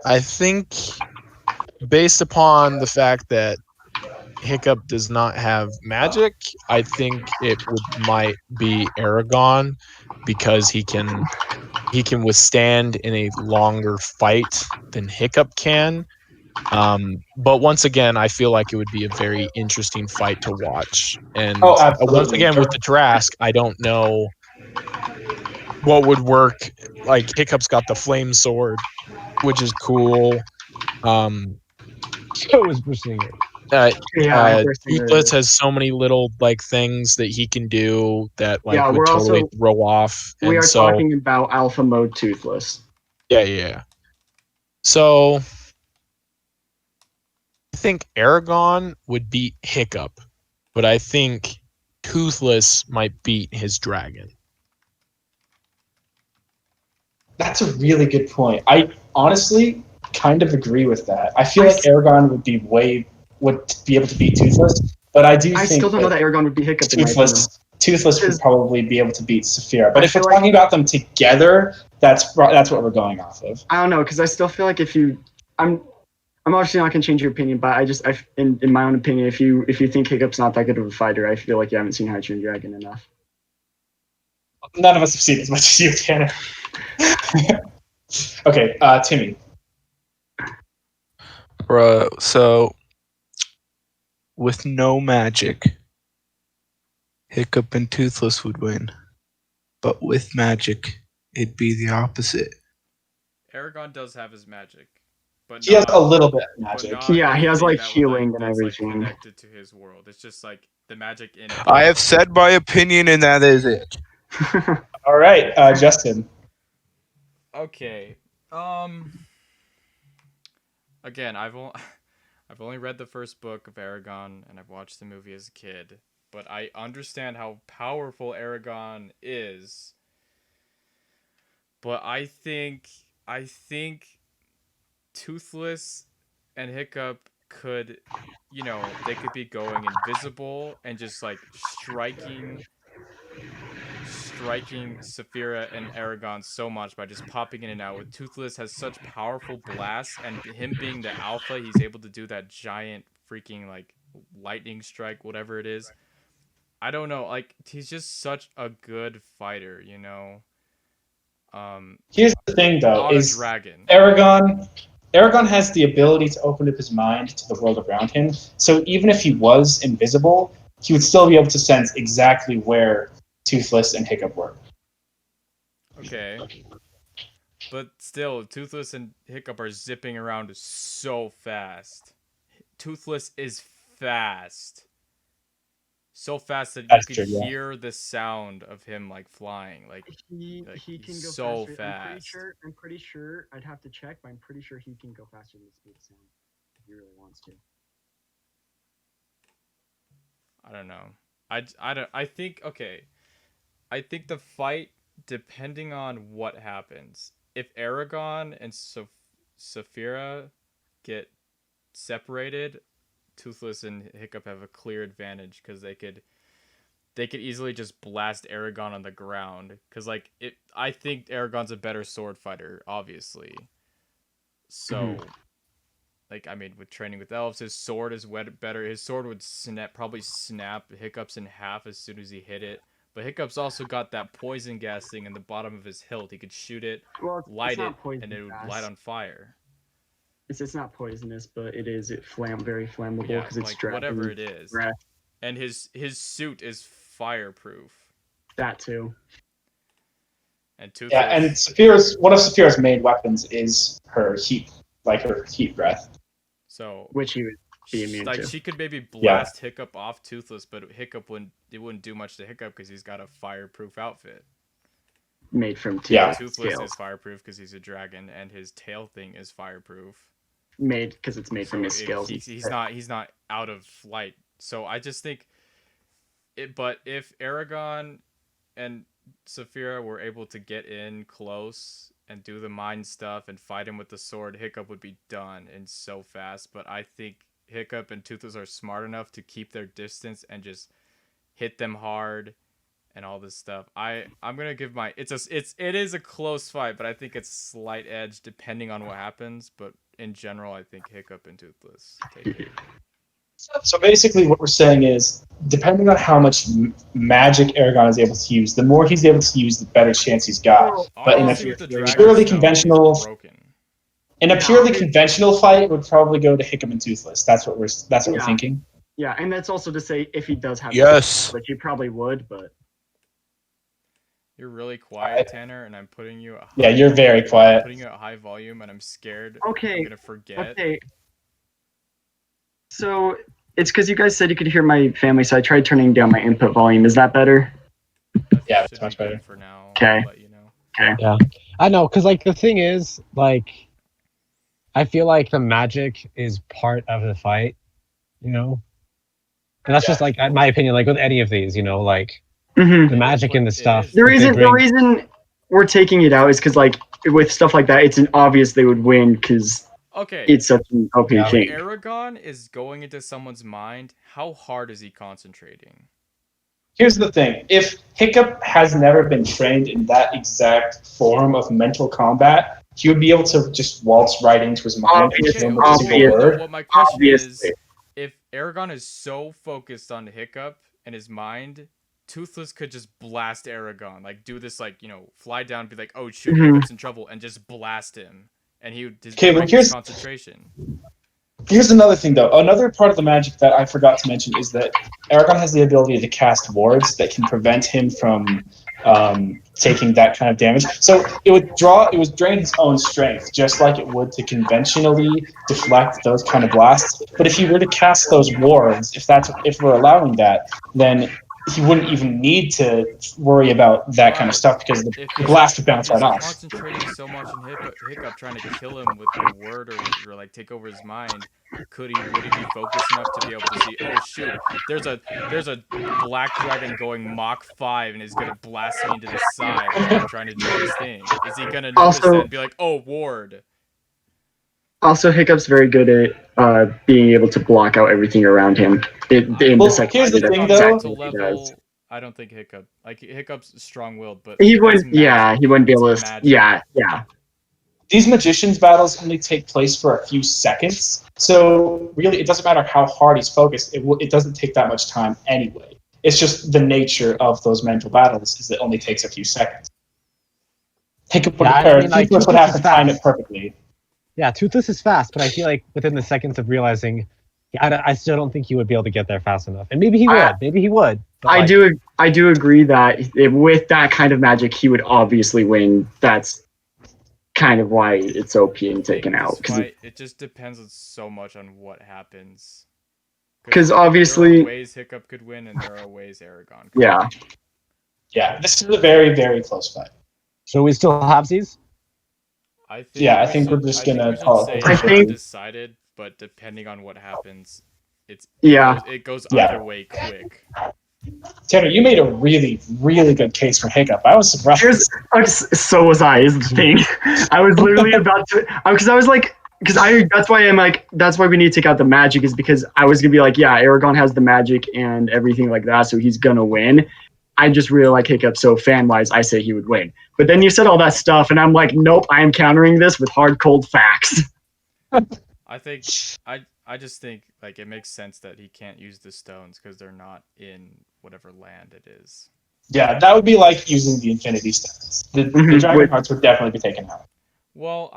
I think based upon the fact that Hiccup does not have magic, I think it might be Aragon because he can withstand in a longer fight than Hiccup can. But once again, I feel like it would be a very interesting fight to watch. And Absolutely. once again, with the Trask, I don't know what would work. Like Hiccup's got the flame sword, which is cool. So is Brusinger. Toothless has so many little like things that he can do that like Yeah, would we're totally also- throw off. We And are so, talking about alpha mode Toothless. yeah. So I think Aragon would beat Hiccup, but I think Toothless might beat his dragon. That's a really good point. I honestly kind of agree with that. I feel like Aragon would be able to beat Toothless, but I think still don't know that Aragon would be Hiccup in my opinion. Toothless would probably be able to beat Saphira. But I if we're feel like- talking about them together, that's what we're going off of. I don't know, because I still feel like I'm obviously not gonna change your opinion, but in my own opinion, if you think Hiccup's not that good of a fighter, I feel like you haven't seen High Train Dragon enough. None of us have seen as much as you, Tanner. Okay, Timmy. Bro, so with no magic, Hiccup and Toothless would win. But with magic, it'd be the opposite. Aragon does have his magic, but He has a little bit of magic. Yeah, he has, anything like, that would, healing and that's, everything. connected to his world. It's just like the magic in. I have said my opinion, and that is it. All right, Justin. Okay. Again, I've only read the first book of Aragon, and I've watched the movie as a kid, but I understand how powerful Aragon is. But I think Toothless and Hiccup could, they could be going invisible and just like striking Saphira and Aragon so much by just popping in and out. With Toothless has such powerful blasts, and him being the alpha, he's able to do that giant freaking like lightning strike, whatever it is. I don't know, like he's just such a good fighter, Here's the thing, though: on a is dragon. Aragon has the ability to open up his mind to the world around him. So even if he was invisible, he would still be able to sense exactly where Toothless and Hiccup were. Okay. But still, Toothless and Hiccup are zipping around so fast. Toothless is fast. So fast that you could hear the sound of him like flying. Like he can go so faster. fast. I'm pretty sure. I'd have to check, but I'm pretty sure he can go faster than the speed of sound if he really wants to. I don't know. I think okay. I think the fight, depending on what happens, if Aragon and Saphira get separated, Toothless and Hiccup have a clear advantage because they could easily just blast Aragon on the ground. Because like I think Aragon's a better sword fighter, obviously. So, like I mean, with training with elves, his sword is better. His sword would probably snap Hiccup's in half as soon as he hit it. But Hiccup's also got that poison gas thing in the bottom of his hilt. He could shoot it, light it, and it would light on fire. It's not poisonous, but it is very flammable because it's like whatever it is. Breath. And his suit is fireproof. That too. And Toothless. Yeah, and one of Saphira's main weapons is her heat, like her heat breath. So which he would be immune to. Like she could maybe blast Hiccup off Toothless, but Hiccup wouldn't do much to Hiccup because he's got a fireproof outfit. Made from Toothless is fireproof because he's a dragon, and his tail thing is fireproof. Made because it's made from his scales. He's not out of flight. So I just think but if Aragon and Saphira were able to get in close and do the mind stuff and fight him with the sword, Hiccup would be done and so fast. But I think Hiccup and Toothless are smart enough to keep their distance and just hit them hard and all this stuff. I'm gonna give it is a close fight, but I think it's slight edge depending on what happens. But in general, I think Hiccup and Toothless take it. So basically what we're saying is, depending on how much magic Aragon is able to use, the more he's able to use, the better chance he's got. But in a purely conventional fight, it would probably go to Hiccup and Toothless. That's what we're thinking. Yeah, and that's also to say if he does have which he probably would, but you're really quiet, Tanner, and I'm putting you at you're very quiet. I'm putting you at high volume, and I'm scared. Okay. I'm gonna forget. Okay. So it's because you guys said you could hear my family, so I tried turning down my input volume. Is that better? Yeah, it's much better for now. Okay. Okay. Yeah, I know, because like the thing is, like, I feel like the magic is part of the fight, and that's just like my opinion. Like with any of these, like the magic and the stuff. The reason we're taking it out is because like with stuff like that, it's obvious they would win because. Okay. It's such an OP thing. When Aragon is going into someone's mind, how hard is he concentrating? Here's the thing. If Hiccup has never been trained in that exact form of mental combat, he would be able to just waltz right into his mind and form a single word. What my question is, if Aragon is so focused on Hiccup and his mind, Toothless could just blast Aragon. Like, do this, like, fly down and be like, oh, shoot, Hiccup's in trouble, and just blast him. And he would break his concentration. Here's another thing, though. Another part of the magic that I forgot to mention is that Aragon has the ability to cast wards that can prevent him from taking that kind of damage. So it would drain his own strength, just like it would to conventionally deflect those kind of blasts. But if he were to cast those wards, if we're allowing that, then he wouldn't even need to worry about that kind of stuff because the blast would bounce right off. Concentrating so much on Hiccup trying to kill him with the word or like take over his mind, would he be focused enough to be able to see, oh shoot, there's a black dragon going Mach 5 and is gonna blast me into the side while I'm trying to do this thing? Is he gonna notice that and be like, oh, ward? Also, Hiccup's very good at being able to block out everything around him. Here's the thing, though. I don't think Hiccup's strong-willed, but he wouldn't. Yeah, he wouldn't be able to. Yeah. These magicians' battles only take place for a few seconds, so really, it doesn't matter how hard he's focused. It doesn't take that much time anyway. It's just the nature of those mental battles is it only takes a few seconds. Hiccup would have to time it perfectly. Yeah, Toothless is fast, but I feel like within the seconds of realizing he I still don't think he would be able to get there fast enough. And maybe he would. Maybe he would. But I do agree that with that kind of magic, he would obviously win. That's kind of why it's OP and taken out. It just depends on so much on what happens. Because obviously, there are ways Hiccup could win, and there are ways Aragon could win. Yeah, this is a very, very close fight. So we still have these? I think we're just gonna call it. I think decided, but depending on what happens, it goes either way quick. Tanner, you made a really, really good case for Hiccup. I was surprised. So was I. Is the thing. I was literally about to, because I was like, that's why I'm like, that's why we need to take out the magic, is because I was gonna be like, yeah, Aragon has the magic and everything like that, so he's gonna win. I just really like Hiccup, so fan-wise, I say he would win. But then you said all that stuff, and I'm like, nope, I am countering this with hard, cold facts. I think I just think like it makes sense that he can't use the stones because they're not in whatever land it is. Yeah, that would be like using the Infinity Stones. The Dragon Hearts would definitely be taken out. Well,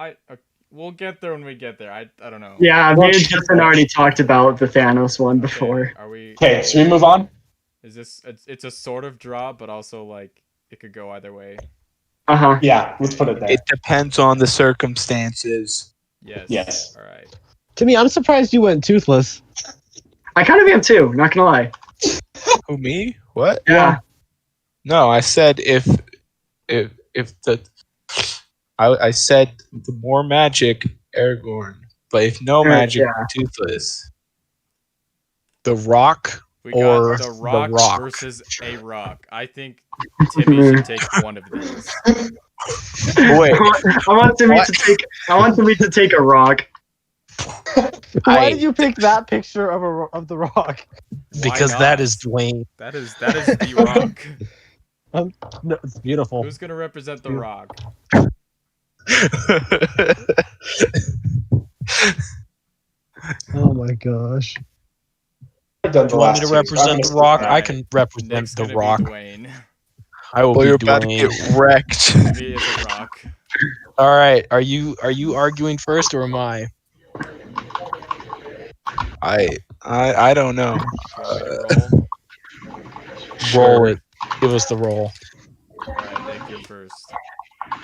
we'll get there when we get there. I don't know. Yeah, me and Justin already talked about the Thanos one before. Okay, should we move on? Is this? It's a sort of draw, but also like it could go either way. Yeah, let's put it there. It depends on the circumstances. Yes. All right. Timmy, I'm surprised you went toothless. I kind of am too. Not gonna lie. Who, me? What? Yeah. No, I said if I said the more magic, Aragorn. But if no magic, Toothless. The Rock. We got the Rock versus a Rock. I think Timmy should take one of these. Wait, I want Timmy to take a rock. Why did you pick that picture of the Rock? Because that is Dwayne. That is the Rock. No, it's beautiful. Who's gonna represent the Rock? Oh my gosh. Do you want me to represent the Rock? I can represent the Rock. I will be you're Dwayne. about to get wrecked. Me as a Rock. All right, are you arguing first or am I? I don't know. Roll it. Give us the roll. All right, Nick, you first.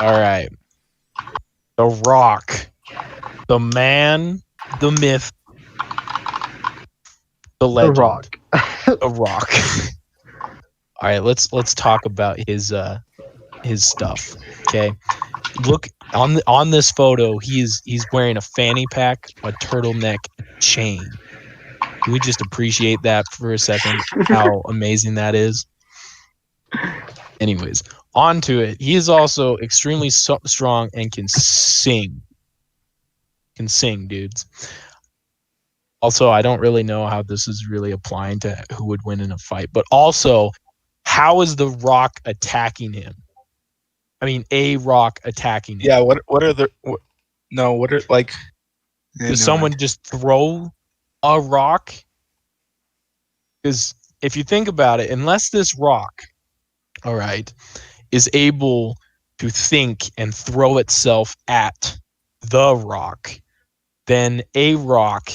All right. The Rock, the man, the myth, the legend. The Rock. The Rock. All right, let's talk about his stuff. Okay, look on this photo. He's wearing a fanny pack, a turtleneck, a chain. Can we just appreciate that for a second? How amazing that is. Anyways, on to it. He is also extremely strong and can sing. Can sing, dudes. Also, I don't really know how this is really applying to who would win in a fight, but also, how is the Rock attacking him? I mean, a Rock attacking him. Yeah, what are like? Does someone just throw a rock? Because if you think about it, unless this Rock, all right, is able to think and throw itself at the Rock, then a Rock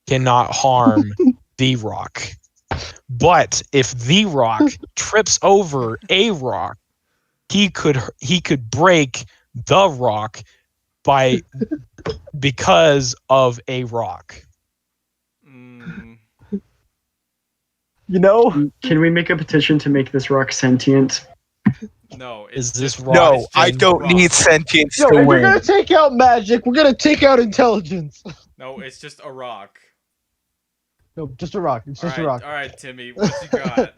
cannot harm the Rock. But if the Rock trips over a Rock, he could break the Rock because of a Rock. You know? Can we make a petition to make this Rock sentient? No. Is this Rock? No, I don't need sentience to if win. we're gonna take out magic, we're gonna take out intelligence. No, it's just a rock. No, just a rock. It's just a rock. All right, Timmy, what you got?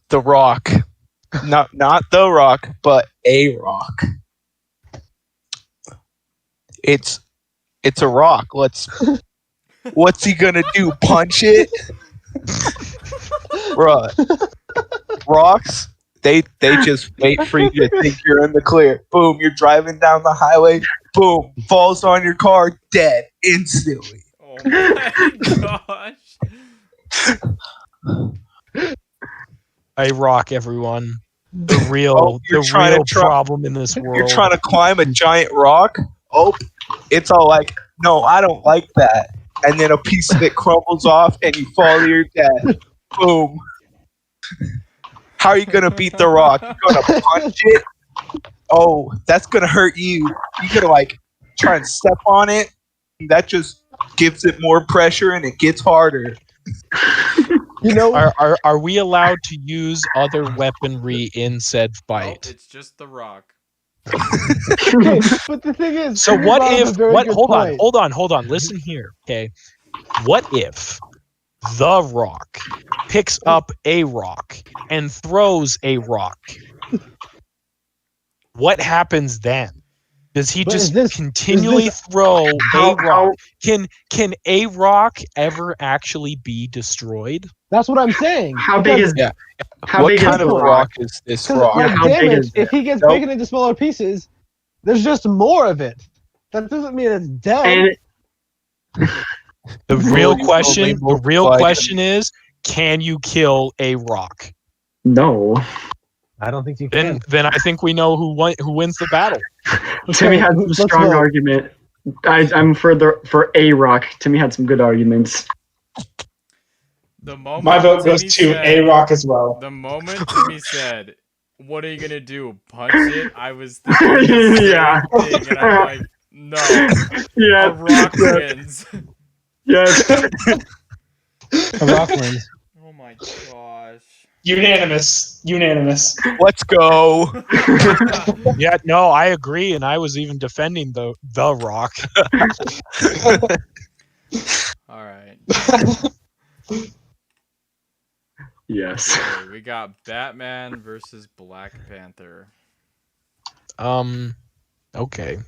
The Rock. Not the Rock, but a Rock. It's a rock. What's he gonna do? Punch it? Bruh. Rocks, they just wait for you to think you're in the clear. Boom, you're driving down the highway. Boom, falls on your car, dead instantly. Oh my gosh. A Rock, everyone. The real problem in this world. You're trying to climb a giant rock. Oh, it's all like, no, I don't like that. And then a piece of it crumbles off and you fall to your death. Boom. How are you going to beat the rock? You're going to punch it? Oh, that's going to hurt you. You're going to like try and step on it. That just gives it more pressure and it gets harder. You know, Are we allowed to use other weaponry in said fight? Nope, it's just the rock. okay, but the thing is, So you what brought up if a very what good hold point. on, listen here, okay? What if the rock picks up a rock and throws a rock? What happens then? Does he But just is continually this- throw How- a rock? Can a rock ever actually be destroyed? That's what I'm saying. How big Because- is Yeah. how What big kind is of the rock is this Because rock? Yeah, like how big damage, is if it? he gets Nope. broken into smaller pieces, there's just more of it. That doesn't mean it's dead. And The real Well, you question, only the real multiply question is, can you kill a rock? no. I don't think you can. Then I think we know who wins the battle. Timmy had some let's strong vote. argument. I'm for a rock. Timmy had some good arguments. The moment My vote goes Timmy to said- A-Rock as well. The moment Timmy said, "What are you gonna do? Punch it?" I was thinking the same Yeah. thing, and I'm like, "No, Yeah. a rock wins." Yes. A rock wins. Oh my gosh. Unanimous. Let's go. Yeah, no, I agree, and I was even defending the rock. All right. Yes. Okay, we got Batman versus Black Panther. Okay.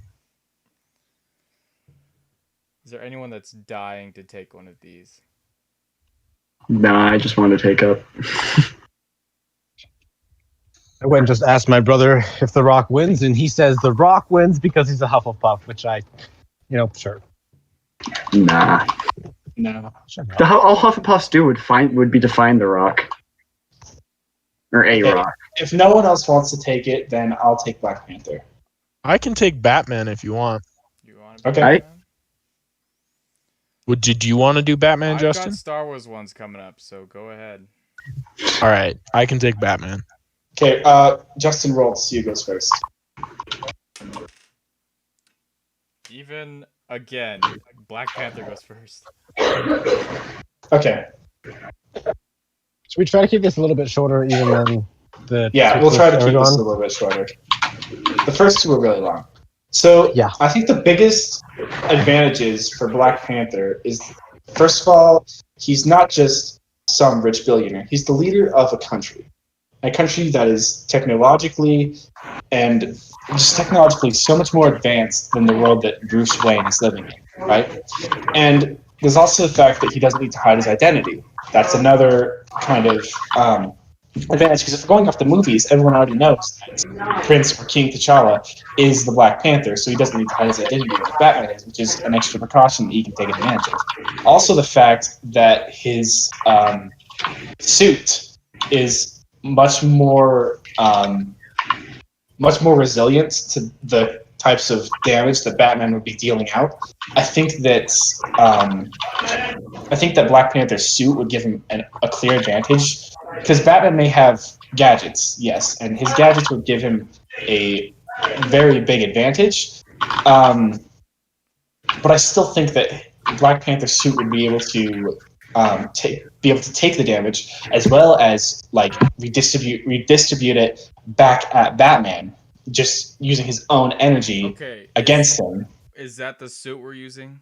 Is there anyone that's dying to take one of these? Nah, I just want to take up. I went and just asked my brother if The Rock wins, and he says The Rock wins because he's a Hufflepuff, which sure. Nah. No. All Hufflepuffs do would be to find the rock. Or a Okay. rock. If no one else wants to take it, then I'll take Black Panther. I can take Batman if you want. You want to? Okay. Batman? Did you want to do Batman, I've Justin? got Star Wars ones coming up, so go ahead. All right, I can take Batman. Okay, Justin Rolls, you goes first. Even again, Black Panther goes first. Okay. Should we try to keep this a little bit shorter, even than the? Yeah, we'll try to keep this a Aragon? little bit shorter. The first two were really long. So Yeah. I think the biggest advantages for Black Panther is, first of all, he's not just some rich billionaire. He's the leader of a country that is technologically so much more advanced than the world that Bruce Wayne is living in, right? And there's also the fact that he doesn't need to hide his identity. That's another kind of advantage, because if we're going off the movies, everyone already knows that Prince or King T'Challa is the Black Panther, so he doesn't need to hide his identity like Batman is, which is an extra precaution that he can take advantage of. Also, the fact that his suit is much more resilient to the types of damage that Batman would be dealing out. I think that Black Panther's suit would give him a clear advantage, because Batman may have gadgets, yes, and his gadgets would give him a very big advantage. But I still think that Black Panther's suit would be able to take the damage, as well as like redistribute it back at Batman, just using his own energy Okay. against him. Is that the suit we're using?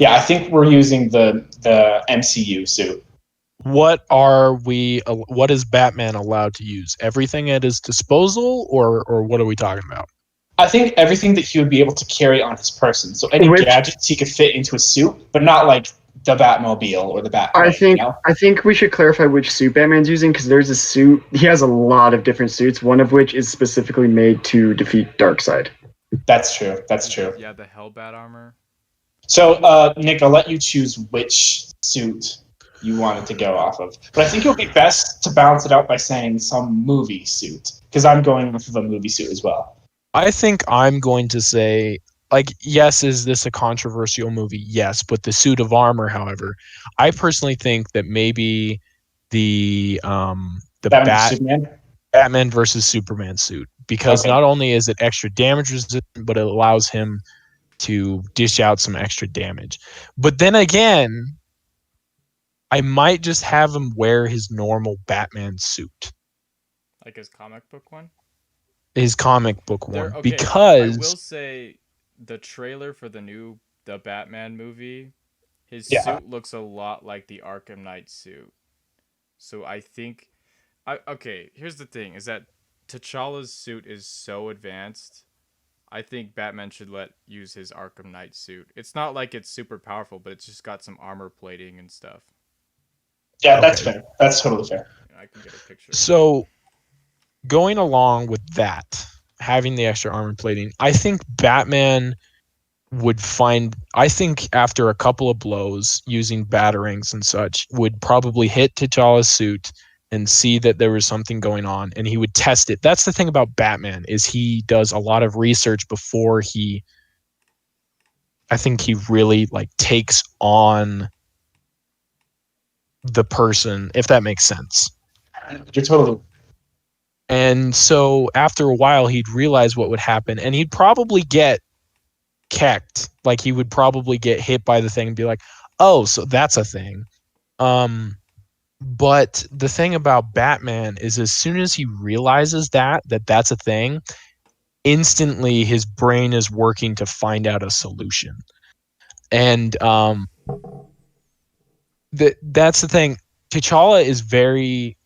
Yeah, I think we're using the MCU suit. What is Batman allowed to use? Everything at his disposal, or what are we talking about? I think everything that he would be able to carry on his person. So any Which- gadgets he could fit into a suit, but not like the Batmobile or the Batplane. I think we should clarify which suit Batman's using, because there's a suit. He has a lot of different suits, one of which is specifically made to defeat Darkseid. That's true. That's true. Yeah, the Hellbat armor. So, Nick, I'll let you choose which suit you wanted to go off of. But I think it would be best to balance it out by saying some movie suit, because I'm going off of a movie suit as well. I think I'm going to say like, yes, is this a controversial movie? Yes, but the suit of armor, however, I personally think that maybe the Batman vs Superman. Batman versus Superman suit, because Okay. not only is it extra damage resistant, but it allows him to dish out some extra damage. But then again, I might just have him wear his normal Batman suit, Like his comic book one. his comic book There. one, Okay, I will because say the trailer for the Batman movie, his Yeah. suit looks a lot like the Arkham Knight suit. So I think okay, here's the thing is that T'Challa's suit is so advanced. I think Batman should use his Arkham Knight suit. It's not like it's super powerful, but it's just got some armor plating and stuff. Yeah, that's okay. fair. That's totally fair. I can get a picture. So going along with that, having the extra armor plating, I think Batman would I think after a couple of blows using batarangs and such, would probably hit T'Challa's suit and see that there was something going on, and he would test it. That's the thing about Batman, is he does a lot of research before I think he really like takes on the person, if that makes sense. You're totally. And so after a while, he'd realize what would happen, and he'd probably get kecked. Like, he would probably get hit by the thing and be like, "Oh, so that's a thing." But the thing about Batman is, as soon as he realizes that that's a thing, instantly his brain is working to find out a solution. And that's the thing. T'Challa is very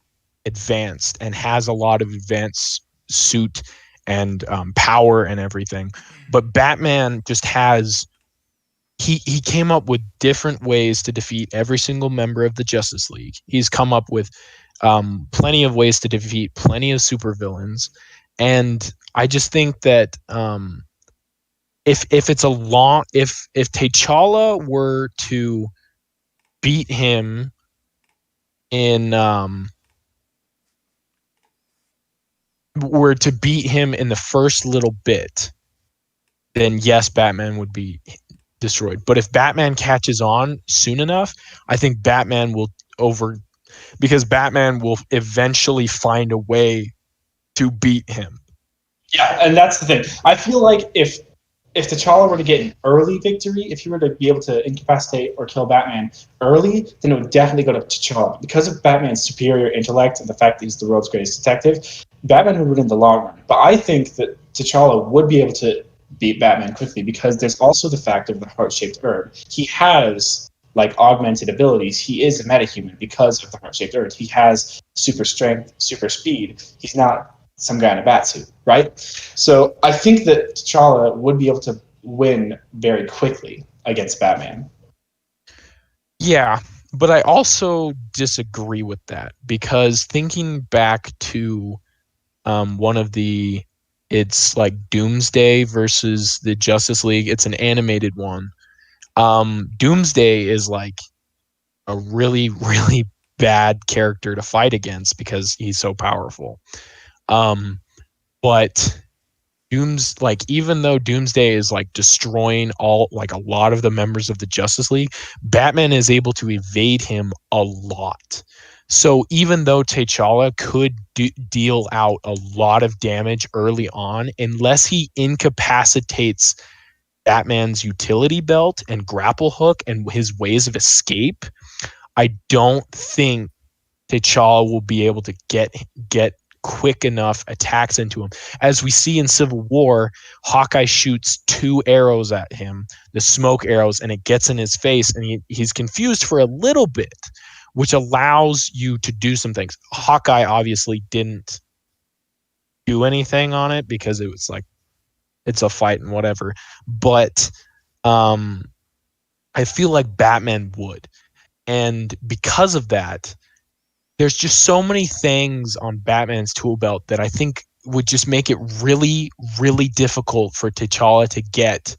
advanced and has a lot of advanced suit and power and everything, but Batman just has he came up with different ways to defeat every single member of the Justice League. He's come up with plenty of ways to defeat plenty of supervillains, and I just think that if it's a long if T'Challa were to beat him in the first little bit, then yes, Batman would be destroyed. But if Batman catches on soon enough, I think Batman will because Batman will eventually find a way to beat him. Yeah, and that's the thing. I feel like if T'Challa were to get an early victory, if he were to be able to incapacitate or kill Batman early, then it would definitely go to T'Challa. Because of Batman's superior intellect and the fact that he's the world's greatest detective, Batman would win in the long run. But I think that T'Challa would be able to beat Batman quickly because there's also the fact of the heart-shaped herb. He has like augmented abilities. He is a metahuman because of the heart-shaped herb. He has super strength, super speed. He's not some guy in a bat suit, right? So I think that T'Challa would be able to win very quickly against Batman. Yeah, but I also disagree with that, because thinking back to one of it's like Doomsday versus the Justice League. It's an animated one. Doomsday is like a really, really bad character to fight against because he's so powerful. But even though Doomsday is like destroying a lot of the members of the Justice League, Batman is able to evade him a lot. So even though T'Challa could deal out a lot of damage early on, unless he incapacitates Batman's utility belt and grapple hook and his ways of escape, I don't think T'Challa will be able to get quick enough attacks into him. As we see in Civil War, Hawkeye shoots 2 arrows at him, the smoke arrows, and it gets in his face, and he's confused for a little bit, which allows you to do some things. Hawkeye obviously didn't do anything on it because it was like, it's a fight and whatever. But I feel like Batman would. And because of that, there's just so many things on Batman's tool belt that I think would just make it really, really difficult for T'Challa to get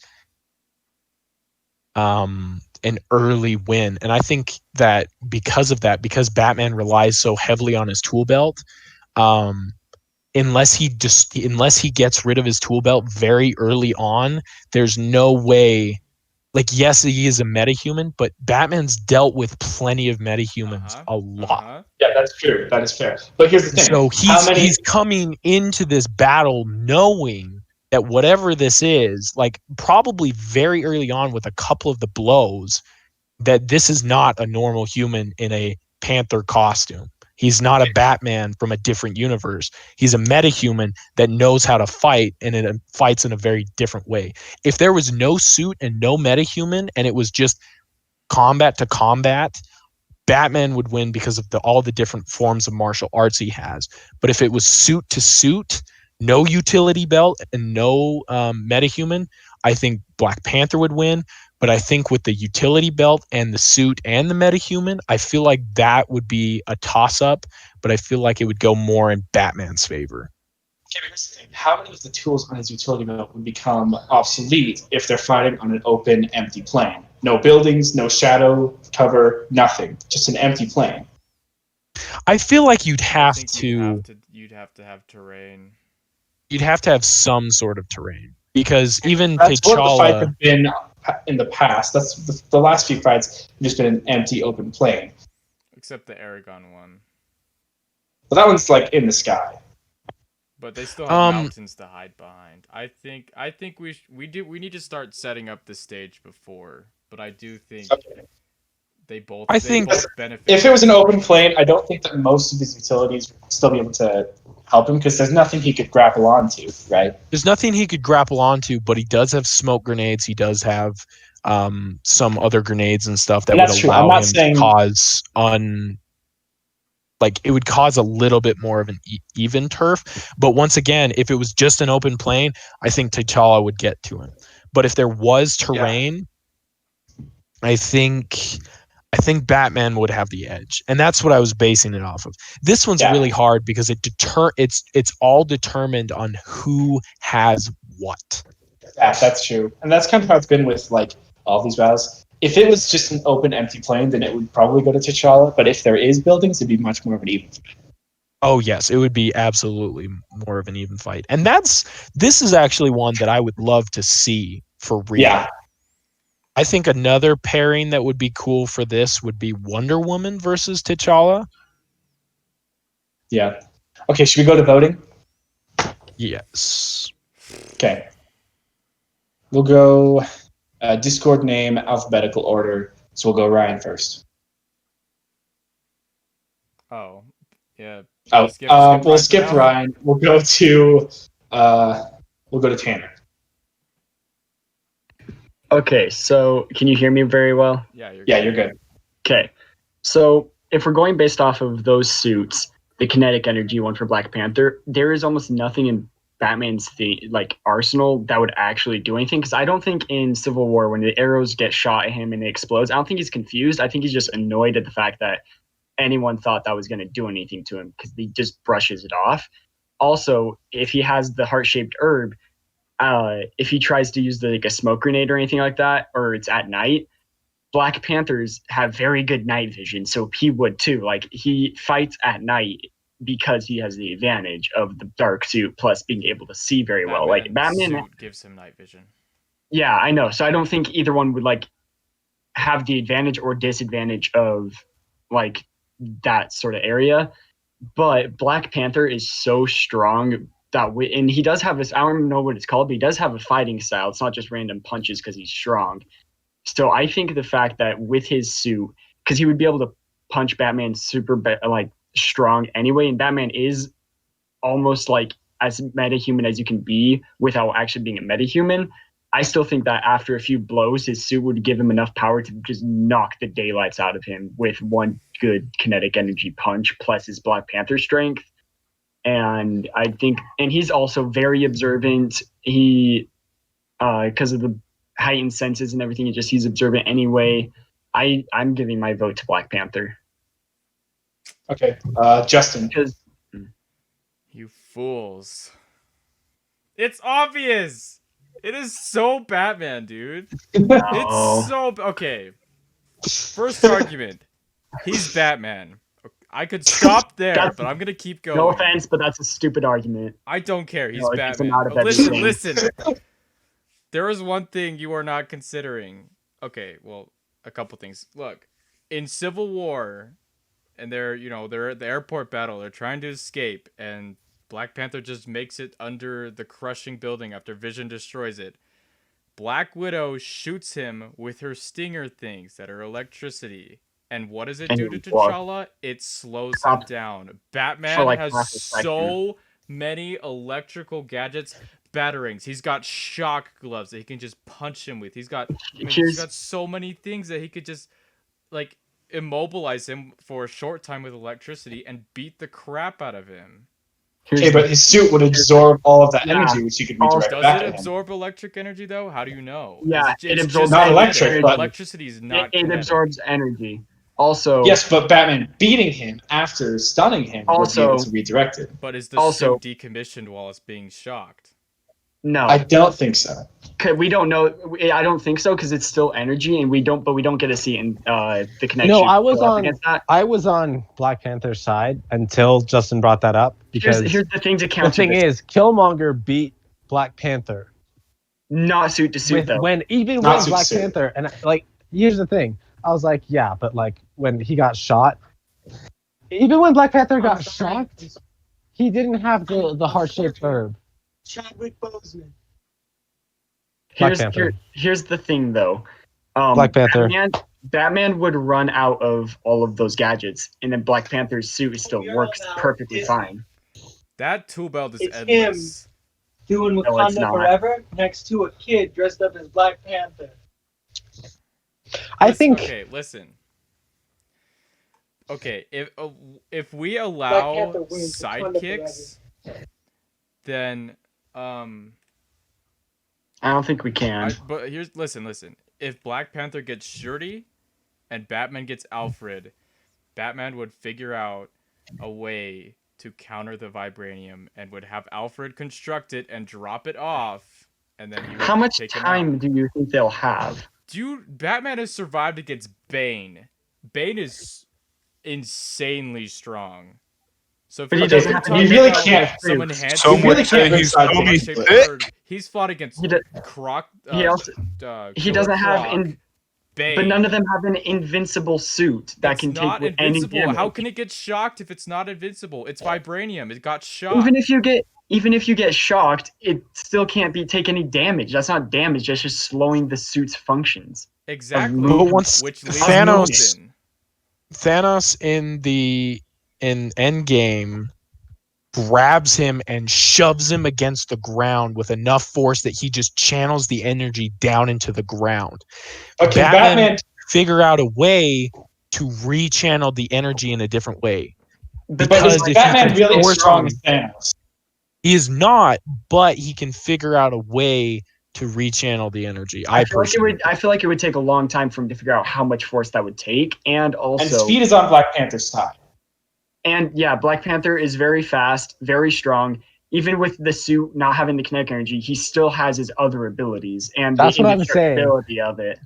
an early win. And I think that because of that, because Batman relies so heavily on his tool belt, unless he gets rid of his tool belt very early on, there's no way. Like, yes, he is a metahuman, but Batman's dealt with plenty of metahumans a lot. Yeah, that's true. That is fair. But here's the thing. So How many? he's coming into this battle knowing that whatever this is, like probably very early on with a couple of the blows, that this is not a normal human in a Panther costume. He's not a Batman from a different universe. He's a metahuman that knows how to fight, and it fights in a very different way. If there was no suit and no metahuman and it was just combat to combat, Batman would win because of all the different forms of martial arts he has. But if it was suit to suit, no utility belt and no metahuman, I think Black Panther would win. But I think with the utility belt and the suit and the metahuman, I feel like that would be a toss-up. But I feel like it would go more in Batman's favor. Okay, here's the thing. How many of the tools on his utility belt would become obsolete if they're fighting on an open, empty plane? No buildings, no shadow cover, nothing. Just an empty plane. I feel like you'd I have think to. You'd have to have terrain. You'd have to have some sort of terrain because even That's what the fight T'Challa. have been in the past. That's the last few fights have just been an empty, open plane. Except the Aragon one. But that one's like in the sky. But they still have mountains to hide behind. I think we need to start setting up the stage before. But I do think they both benefit. If it was an open plane, I don't think that most of his utilities would still be able to help him because there's nothing he could grapple onto, right? There's nothing he could grapple onto, but he does have smoke grenades. He does have some other grenades and stuff that would allow him to cause it would cause a little bit more of an even turf. But once again, if it was just an open plane, I think T'Challa would get to him. But if there was terrain, I think Batman would have the edge, and that's what I was basing it off of. This one's really hard because it's all determined on who has what. Yeah, that's true, and that's kind of how it's been with like all these battles. If it was just an open, empty plane, then it would probably go to T'Challa. But if there is buildings, it'd be much more of an even fight. Oh yes, it would be absolutely more of an even fight, and this is actually one that I would love to see for real. Yeah. I think another pairing that would be cool for this would be Wonder Woman versus T'Challa. Yeah. Okay, should we go to voting? Yes. Okay. We'll go Discord name, alphabetical order. So we'll go Ryan first. Oh, yeah. We'll skip Ryan. We'll go to Tanner. Okay, so can you hear me very well? Yeah, you're good. Okay, so if we're going based off of those suits, the kinetic energy one for Black Panther, there is almost nothing in Batman's arsenal that would actually do anything. Because I don't think in Civil War, when the arrows get shot at him and it explodes, I don't think he's confused. I think he's just annoyed at the fact that anyone thought that was going to do anything to him because he just brushes it off. Also, if he has the heart-shaped herb, if he tries to use a smoke grenade or anything like that, or it's at night, Black Panthers have very good night vision, so he would too. Like, he fights at night because he has the advantage of the dark suit plus being able to see very well. Like, Batman suit gives him night vision. Yeah, I know. So I don't think either one would have the advantage or disadvantage of that sort of area. But Black Panther is so strong and he does have this, I don't know what it's called, but he does have a fighting style. It's not just random punches because he's strong. So I think the fact that with his suit, because he would be able to punch Batman super strong anyway, and Batman is almost as metahuman as you can be without actually being a metahuman. I still think that after a few blows, his suit would give him enough power to just knock the daylights out of him with one good kinetic energy punch plus his Black Panther strength. And I think, and he's also very observant. He, because of the heightened senses and everything, he's observant anyway. I'm giving my vote to Black Panther. Okay, Justin. You fools! It's obvious. It is so Batman, dude. It's so okay. First argument. He's Batman. I could stop there, That's- but I'm gonna keep going. No offense, but that's a stupid argument. I don't care. He's No, it gets him Batman. out of But listen, everything. listen. There is one thing you are not considering. Okay, well, a couple things. Look, in Civil War, and they're at the airport battle. They're trying to escape, and Black Panther just makes it under the crushing building after Vision destroys it. Black Widow shoots him with her stinger things that are electricity. And what does it do to T'Challa? It slows him down. Batman has so many electrical gadgets, batterings. He's got shock gloves that he can just punch him with. He's got so many things that he could just like immobilize him for a short time with electricity and beat the crap out of him. Okay, but his suit would absorb all of that energy, which he could redirect back to him. Does it absorb electric energy, though? How do you know? Yeah, it absorbs not electric, but electricity is not. It absorbs energy. Also, yes, but Batman beating him after stunning him would be able to redirect it. But is the suit decommissioned while it's being shocked? No, I don't think so. We don't know. I don't think so because it's still energy, and we don't get to see in the connection. No, I was on Black Panther's side until Justin brought that up. Because here's the thing to counter. The thing is, Killmonger beat Black Panther. Not suit to suit though. When Black Panther and like, here's the thing. I was like, yeah, but like when he got shot, even when Black Panther got shot, he didn't have the heart-shaped herb. Chadwick Boseman. Here's the thing, though. Black Panther. Batman would run out of all of those gadgets, and then Black Panther's suit still works perfectly fine. That tool belt is endless. Him doing Wakanda Forever next to a kid dressed up as Black Panther. I think. Okay, listen. Okay, if we allow sidekicks, then I don't think we can. But listen. If Black Panther gets Shuri and Batman gets Alfred, Batman would figure out a way to counter the vibranium and would have Alfred construct it and drop it off, and then he would How much take time do you think they'll have? Batman has survived against Bane. Bane is insanely strong. So if he doesn't have you really can't. Someone he's fought against Croc. He doesn't have. Bane. But none of them have an invincible suit that can take any damage. How can it get shocked if it's not invincible? It's vibranium. It got shocked. Even if you get shocked, it still can't take any damage. That's not damage. That's just slowing the suit's functions. Exactly. But once Thanos in Endgame grabs him and shoves him against the ground with enough force that he just channels the energy down into the ground. Okay, Batman figure out a way to rechannel the energy in a different way. Because is Batman really as strong as Thanos? He is not, but he can figure out a way to rechannel the energy. I feel like it would take a long time for him to figure out how much force that would take, and speed is on Black Panther's side. And yeah, Black Panther is very fast, very strong. Even with the suit not having the kinetic energy, he still has his other abilities and that's the what I'm saying. Ability of it.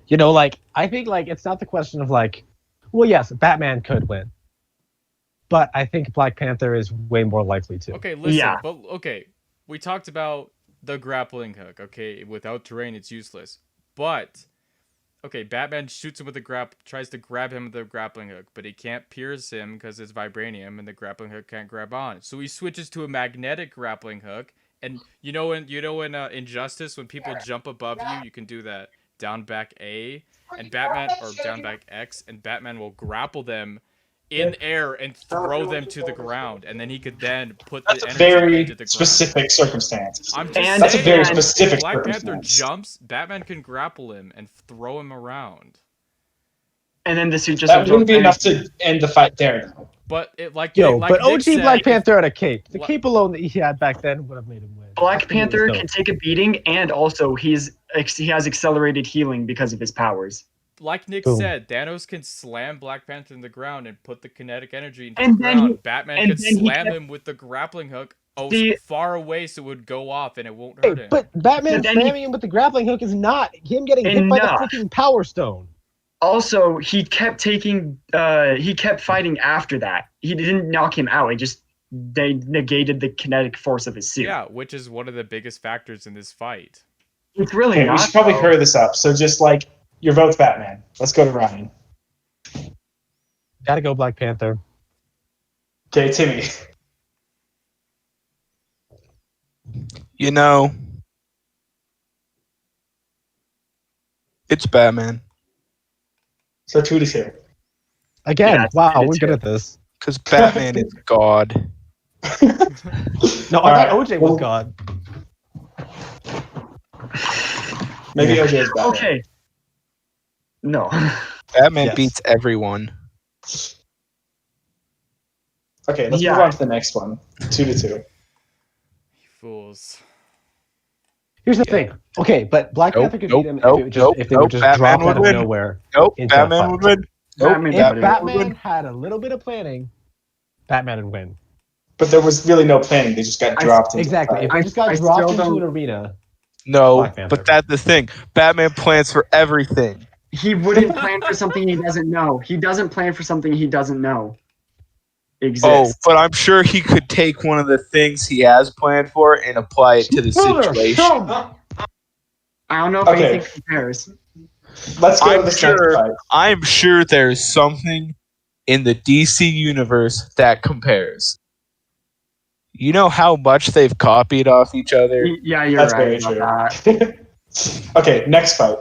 You know, like I think like it's not the question of like, well, yes, Batman could win, but I think Black Panther is way more likely to. Okay, listen, but we talked about the grappling hook. Okay, without terrain, it's useless. But okay, Batman shoots him with tries to grab him with the grappling hook, but he can't pierce him because it's vibranium and the grappling hook can't grab on. So he switches to a magnetic grappling hook, and you know in Injustice when people jump above you can do that down back A and Batman or down back X, and Batman will grapple them in air and throw them to the ground, and then he could then put the energy into the ground. Specific circumstances. That's a very specific Black circumstance. Panther jumps, Batman can grapple him and throw him around. And then the suit just that wouldn't be enough to end the fight there. But but OG Black Panther had a cape. The cape alone that he had back then would have made him win. Black Panther can take a beating, and also he has accelerated healing because of his powers. Like Nick said, Thanos can slam Black Panther in the ground and put the kinetic energy into the ground. Batman could slam him with the grappling hook far away so it would go off and it won't hurt him. But Batman slamming him with the grappling hook is not him getting hit by the freaking Power Stone. Also, he kept fighting after that. He didn't knock him out. They negated the kinetic force of his suit. Yeah, which is one of the biggest factors in this fight. It's really Okay, not. we should probably though. hurry this up. So just like your vote's Batman. Let's go to Ryan. Gotta go Black Panther. Okay, Timmy. You know, it's Batman. So 2-2. Again, Yeah, wow, it's we're good two. at this. Because Batman is God. No, All I right, thought OJ was well- God. Maybe OJ is Batman. Okay. No. Batman Yes. beats everyone. Okay, let's Yeah. move on to the next one. 2-2. You fools. Here's the thing. Okay, but Black Nope, Panther could nope, beat him nope, if they were nope, just Batman dropped would out of win. nowhere. Nope, into a Batman fight. would win. Nope, Batman If would win. Batman had a little bit of planning, Batman would win. But there was really no planning. They just got dropped into Exactly. the If fight. they just got I dropped still into don't- an arena, No, Black Panther. but that's the thing. Batman plans for everything. He wouldn't plan for something he doesn't know. He doesn't plan for something he doesn't know Oh, exists. but I'm sure he could take one of the things he has planned for and apply it to the situation. I don't know if Okay. anything compares. Let's go to I'm this sure- next fight. I'm sure there's something in the DC universe that compares. You know how much they've copied off each other? Yeah, you're That's right very about true. that. Okay, next fight.